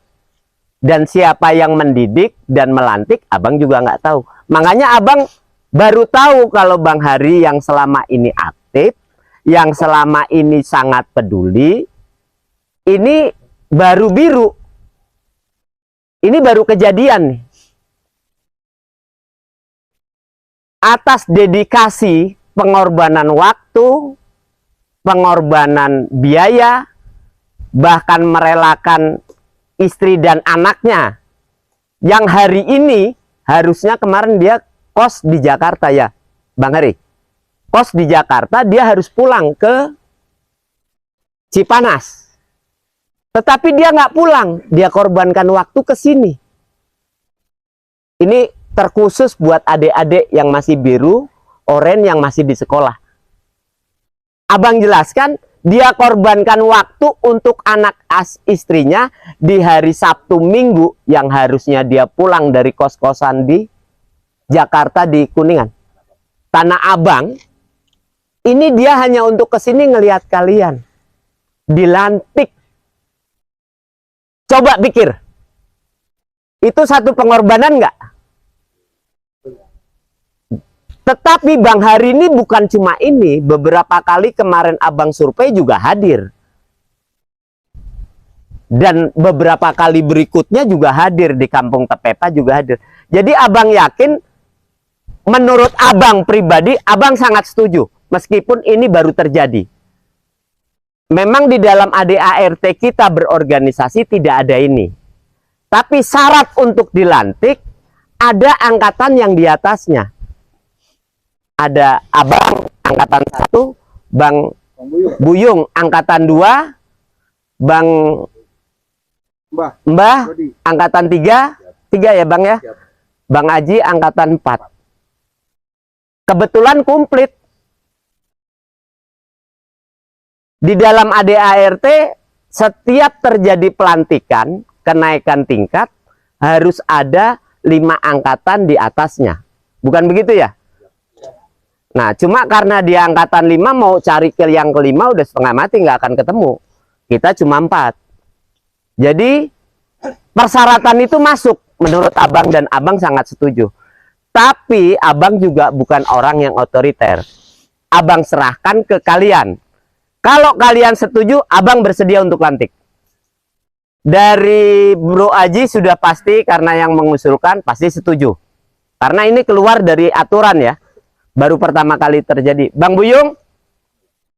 Dan siapa yang mendidik dan melantik, Abang juga nggak tahu. Makanya Abang baru tahu kalau Bang Hari yang selama ini aktif, yang selama ini sangat peduli, ini baru biru. Ini baru kejadian nih. Atas dedikasi, pengorbanan waktu, pengorbanan biaya, bahkan merelakan istri dan anaknya, yang hari ini harusnya kemarin dia kos di Jakarta ya Bang Hari, kos di Jakarta, dia harus pulang ke Cipanas, tetapi dia nggak pulang, dia korbankan waktu ke sini. Ini terkhusus buat adik-adik yang masih biru, oranye yang masih di sekolah. Abang jelaskan, dia korbankan waktu untuk anak istrinya di hari Sabtu Minggu yang harusnya dia pulang dari kos-kosan di Jakarta di Kuningan. Tanah Abang, ini dia hanya untuk kesini ngelihat kalian. Dilantik. Coba pikir. Itu satu pengorbanan nggak? Tetapi Bang Hari ini bukan cuma ini, beberapa kali kemarin Abang survei juga hadir. Dan beberapa kali berikutnya juga hadir di Kampung Tepepa juga hadir. Jadi Abang yakin, menurut Abang pribadi, Abang sangat setuju. Meskipun ini baru terjadi. Memang di dalam ADART kita berorganisasi tidak ada ini. Tapi syarat untuk dilantik, ada angkatan yang di atasnya. Ada Abang angkatan 1, Bang Buyung angkatan 2, Bang Mbah angkatan 3 ya Bang ya, Bang Haji angkatan 4. Kebetulan komplit. Di dalam ADART setiap terjadi pelantikan, kenaikan tingkat, harus ada 5 angkatan di atasnya. Bukan begitu ya? Nah, cuma karena dia angkatan 5 mau cari ke yang kelima udah setengah mati, nggak akan ketemu. Kita cuma 4. Jadi persyaratan itu masuk menurut Abang dan Abang sangat setuju. Tapi Abang juga bukan orang yang otoriter. Abang serahkan ke kalian. Kalau kalian setuju, Abang bersedia untuk lantik. Dari Bro Haji sudah pasti karena yang mengusulkan pasti setuju. Karena ini keluar dari aturan ya. Baru pertama kali terjadi. Bang Buyung?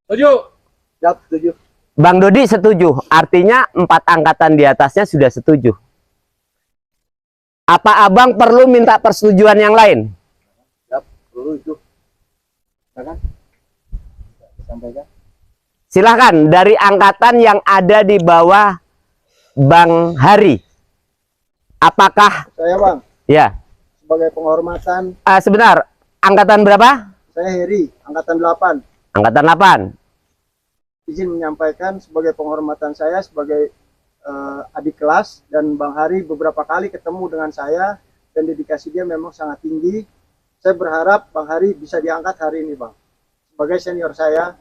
Setuju. Siap, setuju. Bang Dodi setuju. Artinya 4 angkatan di atasnya sudah setuju. Apa Abang perlu minta persetujuan yang lain? Siap, perlu itu. Silakan. Sampaikan. Silahkan. Dari angkatan yang ada di bawah Bang Hari. Apakah? Saya Bang. Ya. Sebagai penghormatan. Sebentar. Angkatan berapa? Saya Heri, angkatan 8. Angkatan 8. Izin menyampaikan sebagai penghormatan saya sebagai adik kelas, dan Bang Hari beberapa kali ketemu dengan saya dan dedikasi dia memang sangat tinggi. Saya berharap Bang Hari bisa diangkat hari ini, Bang, sebagai senior saya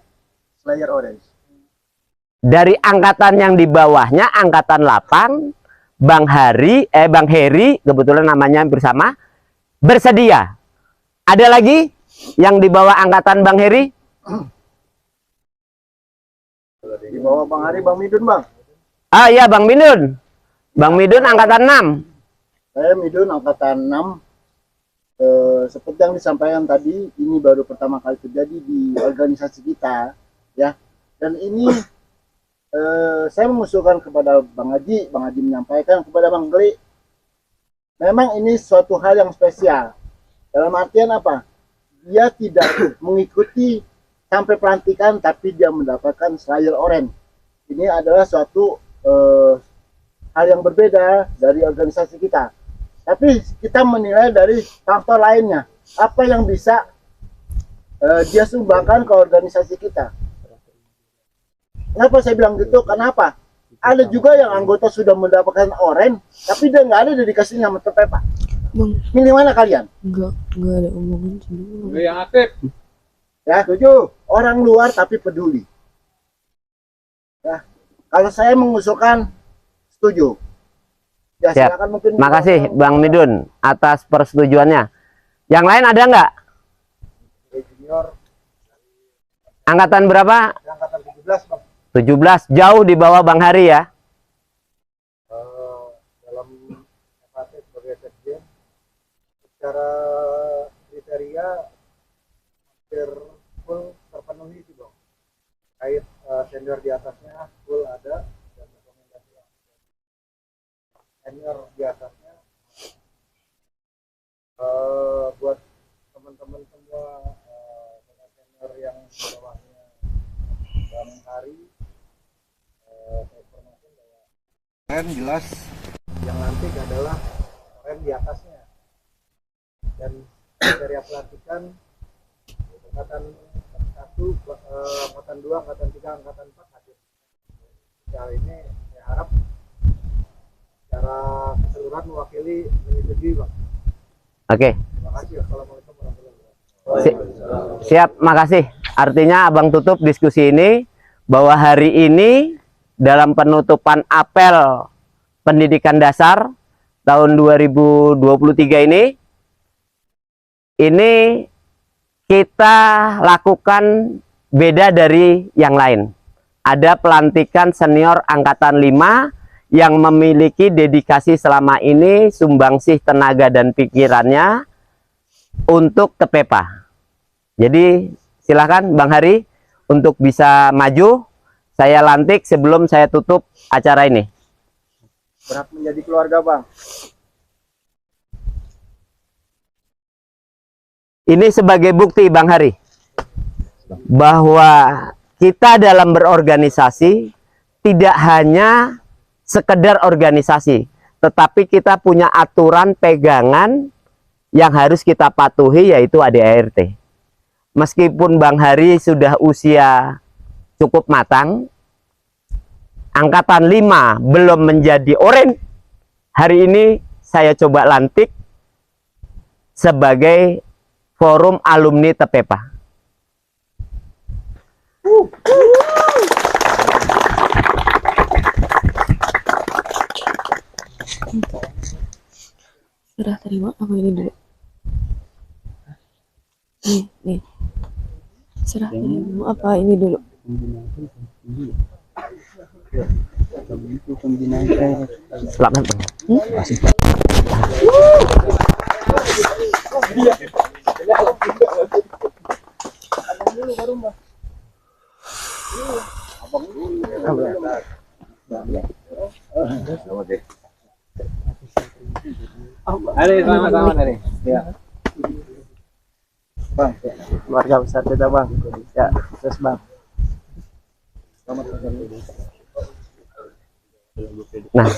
Slayer Orange. Dari angkatan yang di bawahnya, angkatan 8, Bang Heri, kebetulan namanya hampir sama, bersedia. Ada lagi yang di bawah angkatan Bang Heri? Di bawah Bang Hari, Bang Midun, Bang. Ah iya, Bang Midun. Bang Midun angkatan 6. Saya Midun angkatan 6. Seperti yang disampaikan tadi, ini baru pertama kali terjadi di organisasi kita, ya. Dan ini saya mengusulkan kepada Bang Haji menyampaikan kepada Bang Geli, memang ini suatu hal yang spesial. Dalam artian apa? Dia tidak mengikuti sampai pelantikan, tapi dia mendapatkan Slayer Orange. Ini adalah suatu hal yang berbeda dari organisasi kita. Tapi kita menilai dari faktor lainnya. Apa yang bisa dia sumbangkan ke organisasi kita. Kenapa saya bilang gitu? Kenapa? Ada juga yang anggota sudah mendapatkan orange, tapi dia nggak ada dedikasinya sama Tepepa. Bang, milih mana kalian? Enggak ada omongan sendiri. Yang aktif. Ya, setuju. Orang luar tapi peduli. Ya, kalau saya mengusulkan setuju. Ya, Siap. silakan mungkin. Makasih Bang Midun atas persetujuannya. Yang lain ada nggak? Junior. Angkatan berapa? Angkatan 17, Bang. 17, jauh di bawah Bang Hari ya. Dalam FAT sebagai sekjen, secara kriteria hampir full terpenuhi sih, Bang. Kait senior di atasnya full ada, dan rekomendasi senior di atasnya buat teman-teman semua dengan senior yang di bawahnya Bang Hari, saya informasi bahwa keren jelas yang lantik adalah keren di atasnya, dan kriteria pelantikan angkatan 1, angkatan 2, angkatan 3, angkatan 4 hadir. Secara ini saya harap secara keseluruhan mewakili menyetujui, Bang. Oke. Terima kasih. Assalamualaikum warahmatullahi wabarakatuh. Siap, makasih. Artinya Abang tutup diskusi ini bahwa hari ini dalam penutupan apel pendidikan dasar tahun 2023 ini kita lakukan beda dari yang lain. Ada pelantikan senior angkatan 5 yang memiliki dedikasi selama ini, sumbangsih tenaga dan pikirannya untuk Tepepa. Jadi silakan Bang Hari untuk bisa maju. Saya lantik sebelum saya tutup acara ini. Berat menjadi keluarga, Bang. Ini sebagai bukti Bang Hari bahwa kita dalam berorganisasi tidak hanya sekedar organisasi, tetapi kita punya aturan pegangan yang harus kita patuhi, yaitu ADART. Meskipun Bang Hari sudah usia cukup matang, angkatan 5 belum menjadi orange, hari ini saya coba lantik sebagai forum alumni Tepepa. Serah terima apa ini dulu? Nih. Serah terima apa ini dulu? Selamat Bang. Selamat hari. Ya. Bang, keluarga besar kita, Bang. Ya, terus Bang. Nah,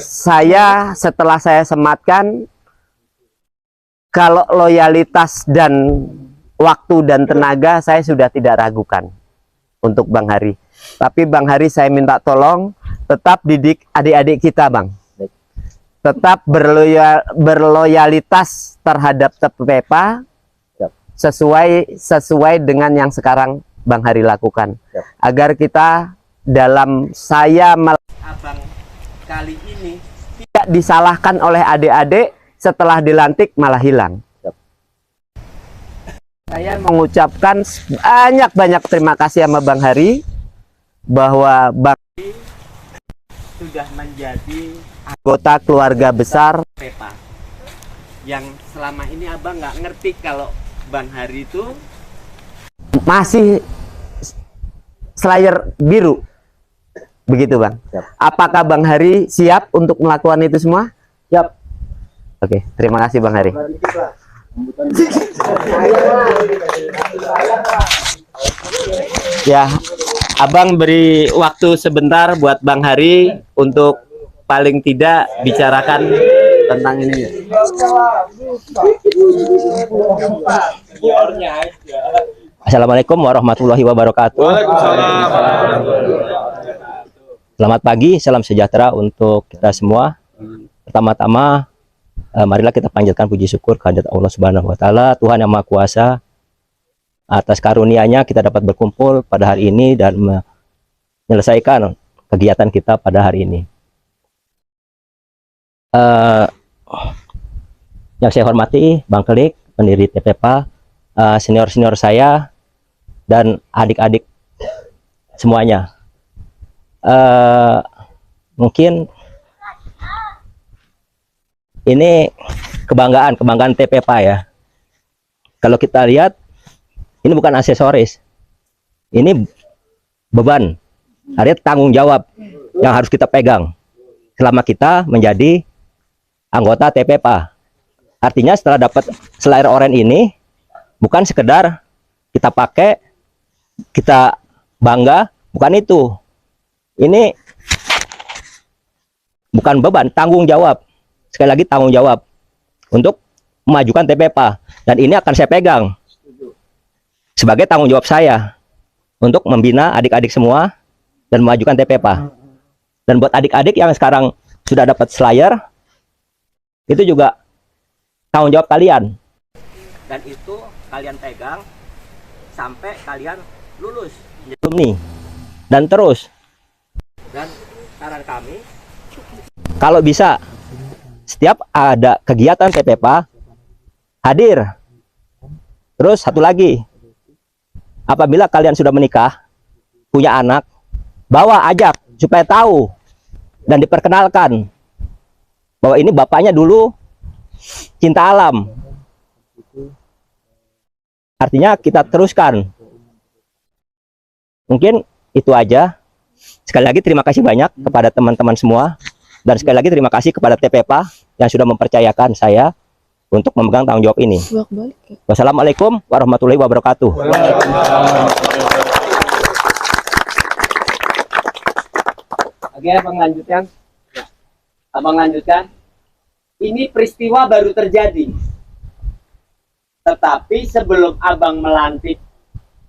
setelah saya sematkan, kalau loyalitas dan waktu dan tenaga saya sudah tidak ragukan. untuk Bang Hari. Tapi Bang Hari saya minta tolong tetap didik adik-adik kita, Bang. Tetap berloyalitas terhadap TPPA sesuai dengan yang sekarang Bang Hari lakukan. Agar kita dalam Abang kali ini tidak disalahkan oleh adik-adik setelah dilantik malah hilang. Saya mengucapkan banyak terima kasih sama Bang Hari bahwa Bang Hari sudah menjadi anggota keluarga besar PEPA. Yang selama ini Abang nggak ngerti kalau Bang Hari itu masih slayer biru. Begitu Bang. Apakah Bang Hari siap untuk melakukan itu semua? Siap. Oke, terima kasih Bang Hari. Ya, Abang beri waktu sebentar buat Bang Hari untuk paling tidak bicarakan tentang ini. Assalamualaikum warahmatullahi wabarakatuh. Selamat pagi, salam sejahtera untuk kita semua. Pertama-tama, marilah kita panjatkan puji syukur kehadirat Allah Subhanahu wa Ta'ala, Tuhan yang Maha Kuasa, atas karunia-Nya kita dapat berkumpul pada hari ini dan menyelesaikan kegiatan kita pada hari ini. Yang saya hormati Bang Klik, pendiri TPPA, senior-senior saya dan adik-adik semuanya. Mungkin ini kebanggaan TPPA ya. Kalau kita lihat, ini bukan aksesoris, ini beban, artinya tanggung jawab yang harus kita pegang selama kita menjadi anggota TPPA. Artinya setelah dapat slayer oranye ini, bukan sekedar kita pakai, kita bangga, bukan itu. Ini bukan beban, tanggung jawab. Sekali lagi tanggung jawab untuk memajukan TPPA, dan ini akan saya pegang sebagai tanggung jawab saya untuk membina adik-adik semua dan memajukan TPPA. Dan buat adik-adik yang sekarang sudah dapat slayer, itu juga tanggung jawab kalian. Dan itu kalian pegang sampai kalian lulus alumni dan terus. Dan saran kami, kalau bisa setiap ada kegiatan TPPA hadir. Terus satu lagi, apabila kalian sudah menikah, punya anak, bawa, ajak supaya tahu dan diperkenalkan bahwa ini bapaknya dulu cinta alam. Artinya kita teruskan. Mungkin itu aja. Sekali lagi terima kasih banyak kepada teman-teman semua, dan sekali lagi terima kasih kepada TPPA yang sudah mempercayakan saya untuk memegang tanggung jawab ini. Wassalamualaikum warahmatullahi wabarakatuh. Oke, Abang lanjutkan. Abang lanjutkan. Ini peristiwa baru terjadi. Tetapi sebelum Abang melantik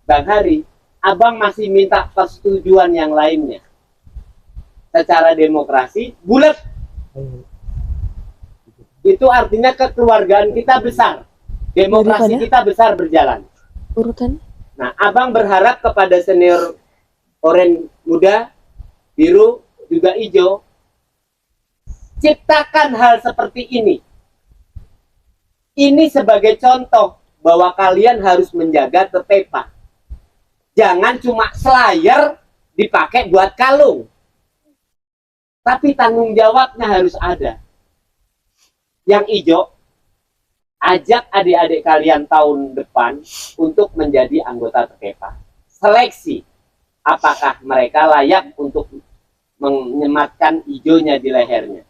Bang Hari, Abang masih minta persetujuan yang lainnya. Secara demokrasi, bulat. Itu artinya kekeluargaan kita besar. Demokrasi kita besar berjalan. Urutan. Nah, Abang berharap kepada senior oranye muda, biru, juga hijau, ciptakan hal seperti ini. Ini sebagai contoh bahwa kalian harus menjaga TPPA. Jangan cuma slayer dipakai buat kalung. Tapi tanggung jawabnya harus ada. Yang hijau, ajak adik-adik kalian tahun depan untuk menjadi anggota TPPA. Seleksi. Apakah mereka layak untuk menyematkan hijaunya di lehernya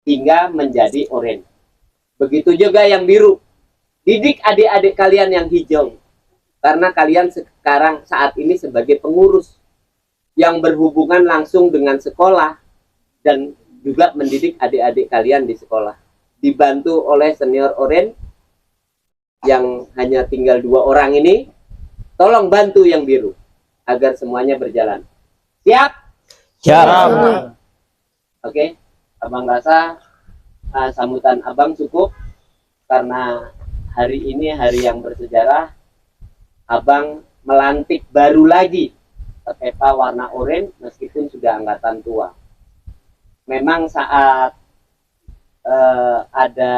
hingga menjadi oranye. Begitu juga yang biru. Didik adik-adik kalian yang hijau. Karena kalian sekarang saat ini sebagai pengurus yang berhubungan langsung dengan sekolah dan juga mendidik adik-adik kalian di sekolah. Dibantu oleh senior oranye yang hanya tinggal 2 orang ini, tolong bantu yang biru agar semuanya berjalan. Siap? Siap. Oke, abang rasa sambutan abang cukup karena hari ini hari yang bersejarah. Abang melantik baru lagi Tepepa warna oranye meskipun sudah angkatan tua. Memang saat ada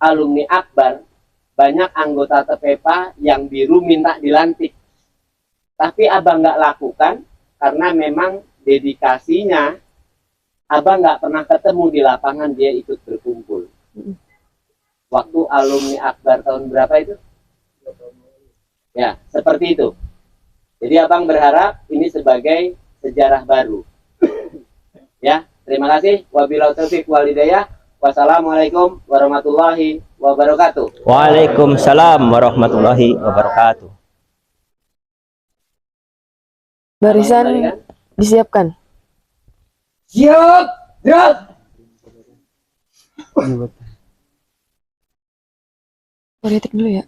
alumni Akbar, banyak anggota Tepepa yang biru minta dilantik. Tapi abang nggak lakukan karena memang dedikasinya, abang nggak pernah ketemu di lapangan dia ikut berkumpul. Waktu alumni Akbar tahun berapa itu? Ya, seperti itu. Jadi abang berharap ini sebagai sejarah baru. Ya, terima kasih. Wabillahi taufiq wal hidayah. Wassalamualaikum warahmatullahi wabarakatuh. Waalaikumsalam warahmatullahi wabarakatuh. Barisan disiapkan. Siap, gerak. Politik dulu ya.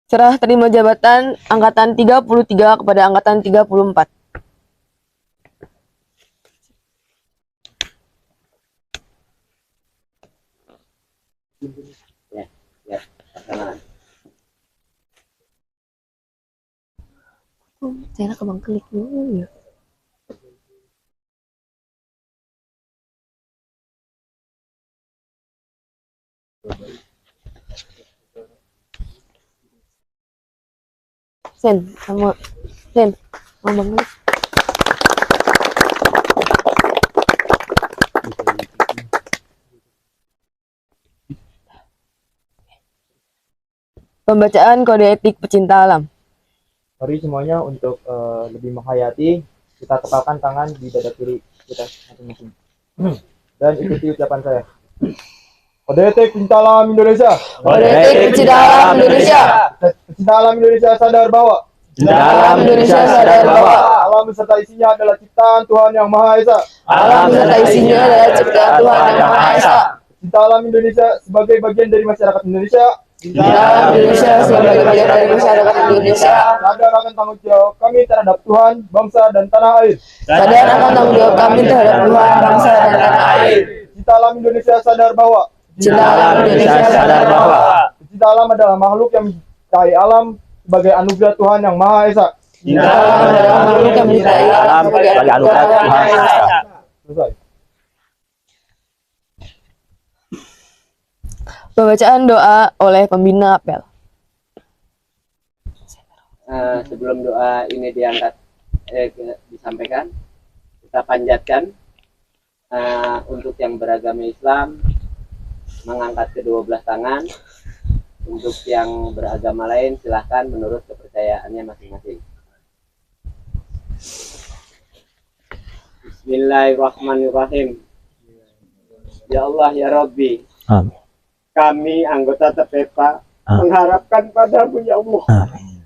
Serah terima jabatan angkatan 33 kepada angkatan 34. Ya, ya, perkenalan. Saya ke Bang Klik dulu ya. Sen sama Sen sama Bang Klik. Pembacaan kode etik pecinta alam. Mari semuanya untuk lebih menghayati, kita tepalkan tangan di dada kiri kita masing-masing. Dan ikuti ucapan saya. Kode etik pecinta alam Indonesia. Kode etik pecinta alam Indonesia. Pecinta alam Indonesia sadar bahwa Pecinta alam Indonesia sadar bahwa alam beserta isinya adalah ciptaan Tuhan Yang Maha Esa. alam beserta isinya adalah ciptaan Tuhan Yang Maha Esa. Pecinta alam Indonesia sebagai bagian dari masyarakat Indonesia. Pecinta alam Indonesia sebagai bagian dari masyarakat Indonesia. Sadar akan tanggung jawab kami terhadap Tuhan, bangsa, dan tanah air. Sadar akan tanggung jawab kami terhadap Tuhan, bangsa, dan tanah air. Pecinta alam Indonesia sadar bahwa Pecinta alam Indonesia sadar bahwa pecinta alam adalah makhluk yang mencintai alam sebagai anugerah Tuhan Yang Maha Esa. pecinta alam adalah makhluk yang mencintai alam sebagai anugerah Tuhan Yang Maha Esa. Selesai. Pembacaan doa oleh pembina apel. Sebelum doa ini diangkat, disampaikan, kita panjatkan untuk yang beragama Islam mengangkat kedua belah tangan. Untuk yang beragama lain silahkan menurut kepercayaannya masing-masing. Bismillahirrahmanirrahim. Ya Allah ya Rabbi, Amin. kami anggota Tepepa mengharapkan padamu ya Allah. Amin.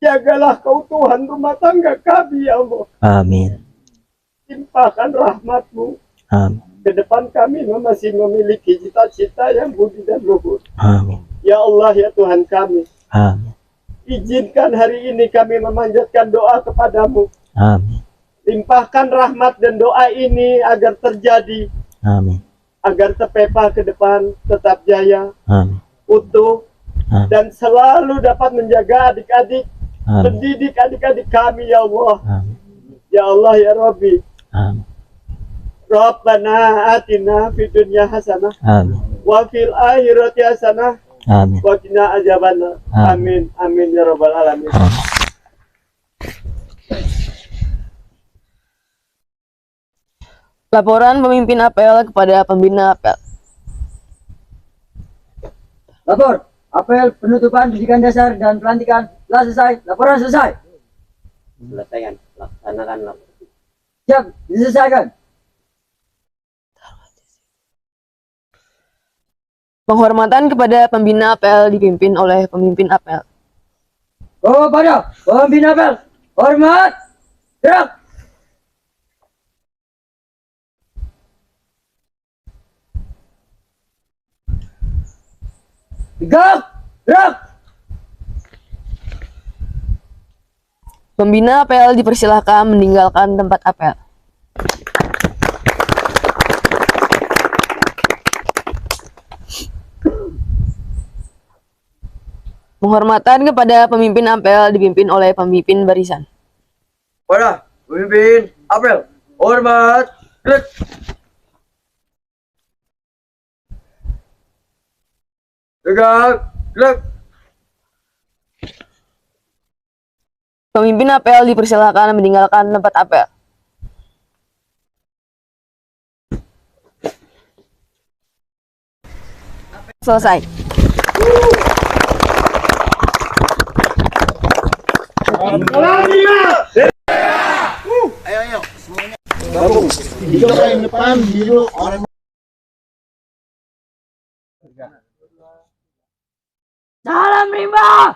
Jagalah kau Tuhan rumah tangga kami ya Allah. Amin. Limpahkan rahmatmu. Amin. Ke depan kami masih memiliki cita-cita yang budi dan luhur. Amin. Ya Allah ya Tuhan kami, Amin. izinkan hari ini kami memanjatkan doa kepadamu. Amin. Limpahkan rahmat dan doa ini agar terjadi, Amin. agar Tepepa ke depan tetap jaya, Amin. utuh, Amin. dan selalu dapat menjaga adik-adik, Amin. mendidik adik-adik kami ya Allah. Amin. Ya Allah ya Rabbi. Amin. Rabbana atina fid dunya hasanah Amin. wa fil akhirati hasanah Amin. wa qina adzabannar. Amin. Amin ya rabbal alamin. Laporan pemimpin apel kepada pembina apel. Lapor, apel penutupan pendidikan dasar dan pelantikan telah selesai. Laporan selesai. Selesaikan, laksanakan laporan. Siap, diselesaikan. Penghormatan kepada pembina apel dipimpin oleh pemimpin apel. Kepada pembina apel, hormat, gerak. Tegak, Gerak. Pembina apel dipersilahkan meninggalkan tempat apel. Penghormatan kepada pemimpin apel dipimpin oleh pemimpin barisan. Pada pemimpin apel, hormat. Gerak. Tegak. Gerak. Pemimpin apel dipersilakan meninggalkan tempat apel. Selesai. Ayo semuanya. Gabung. Hijau paling depan, biru orang. Salam rimba.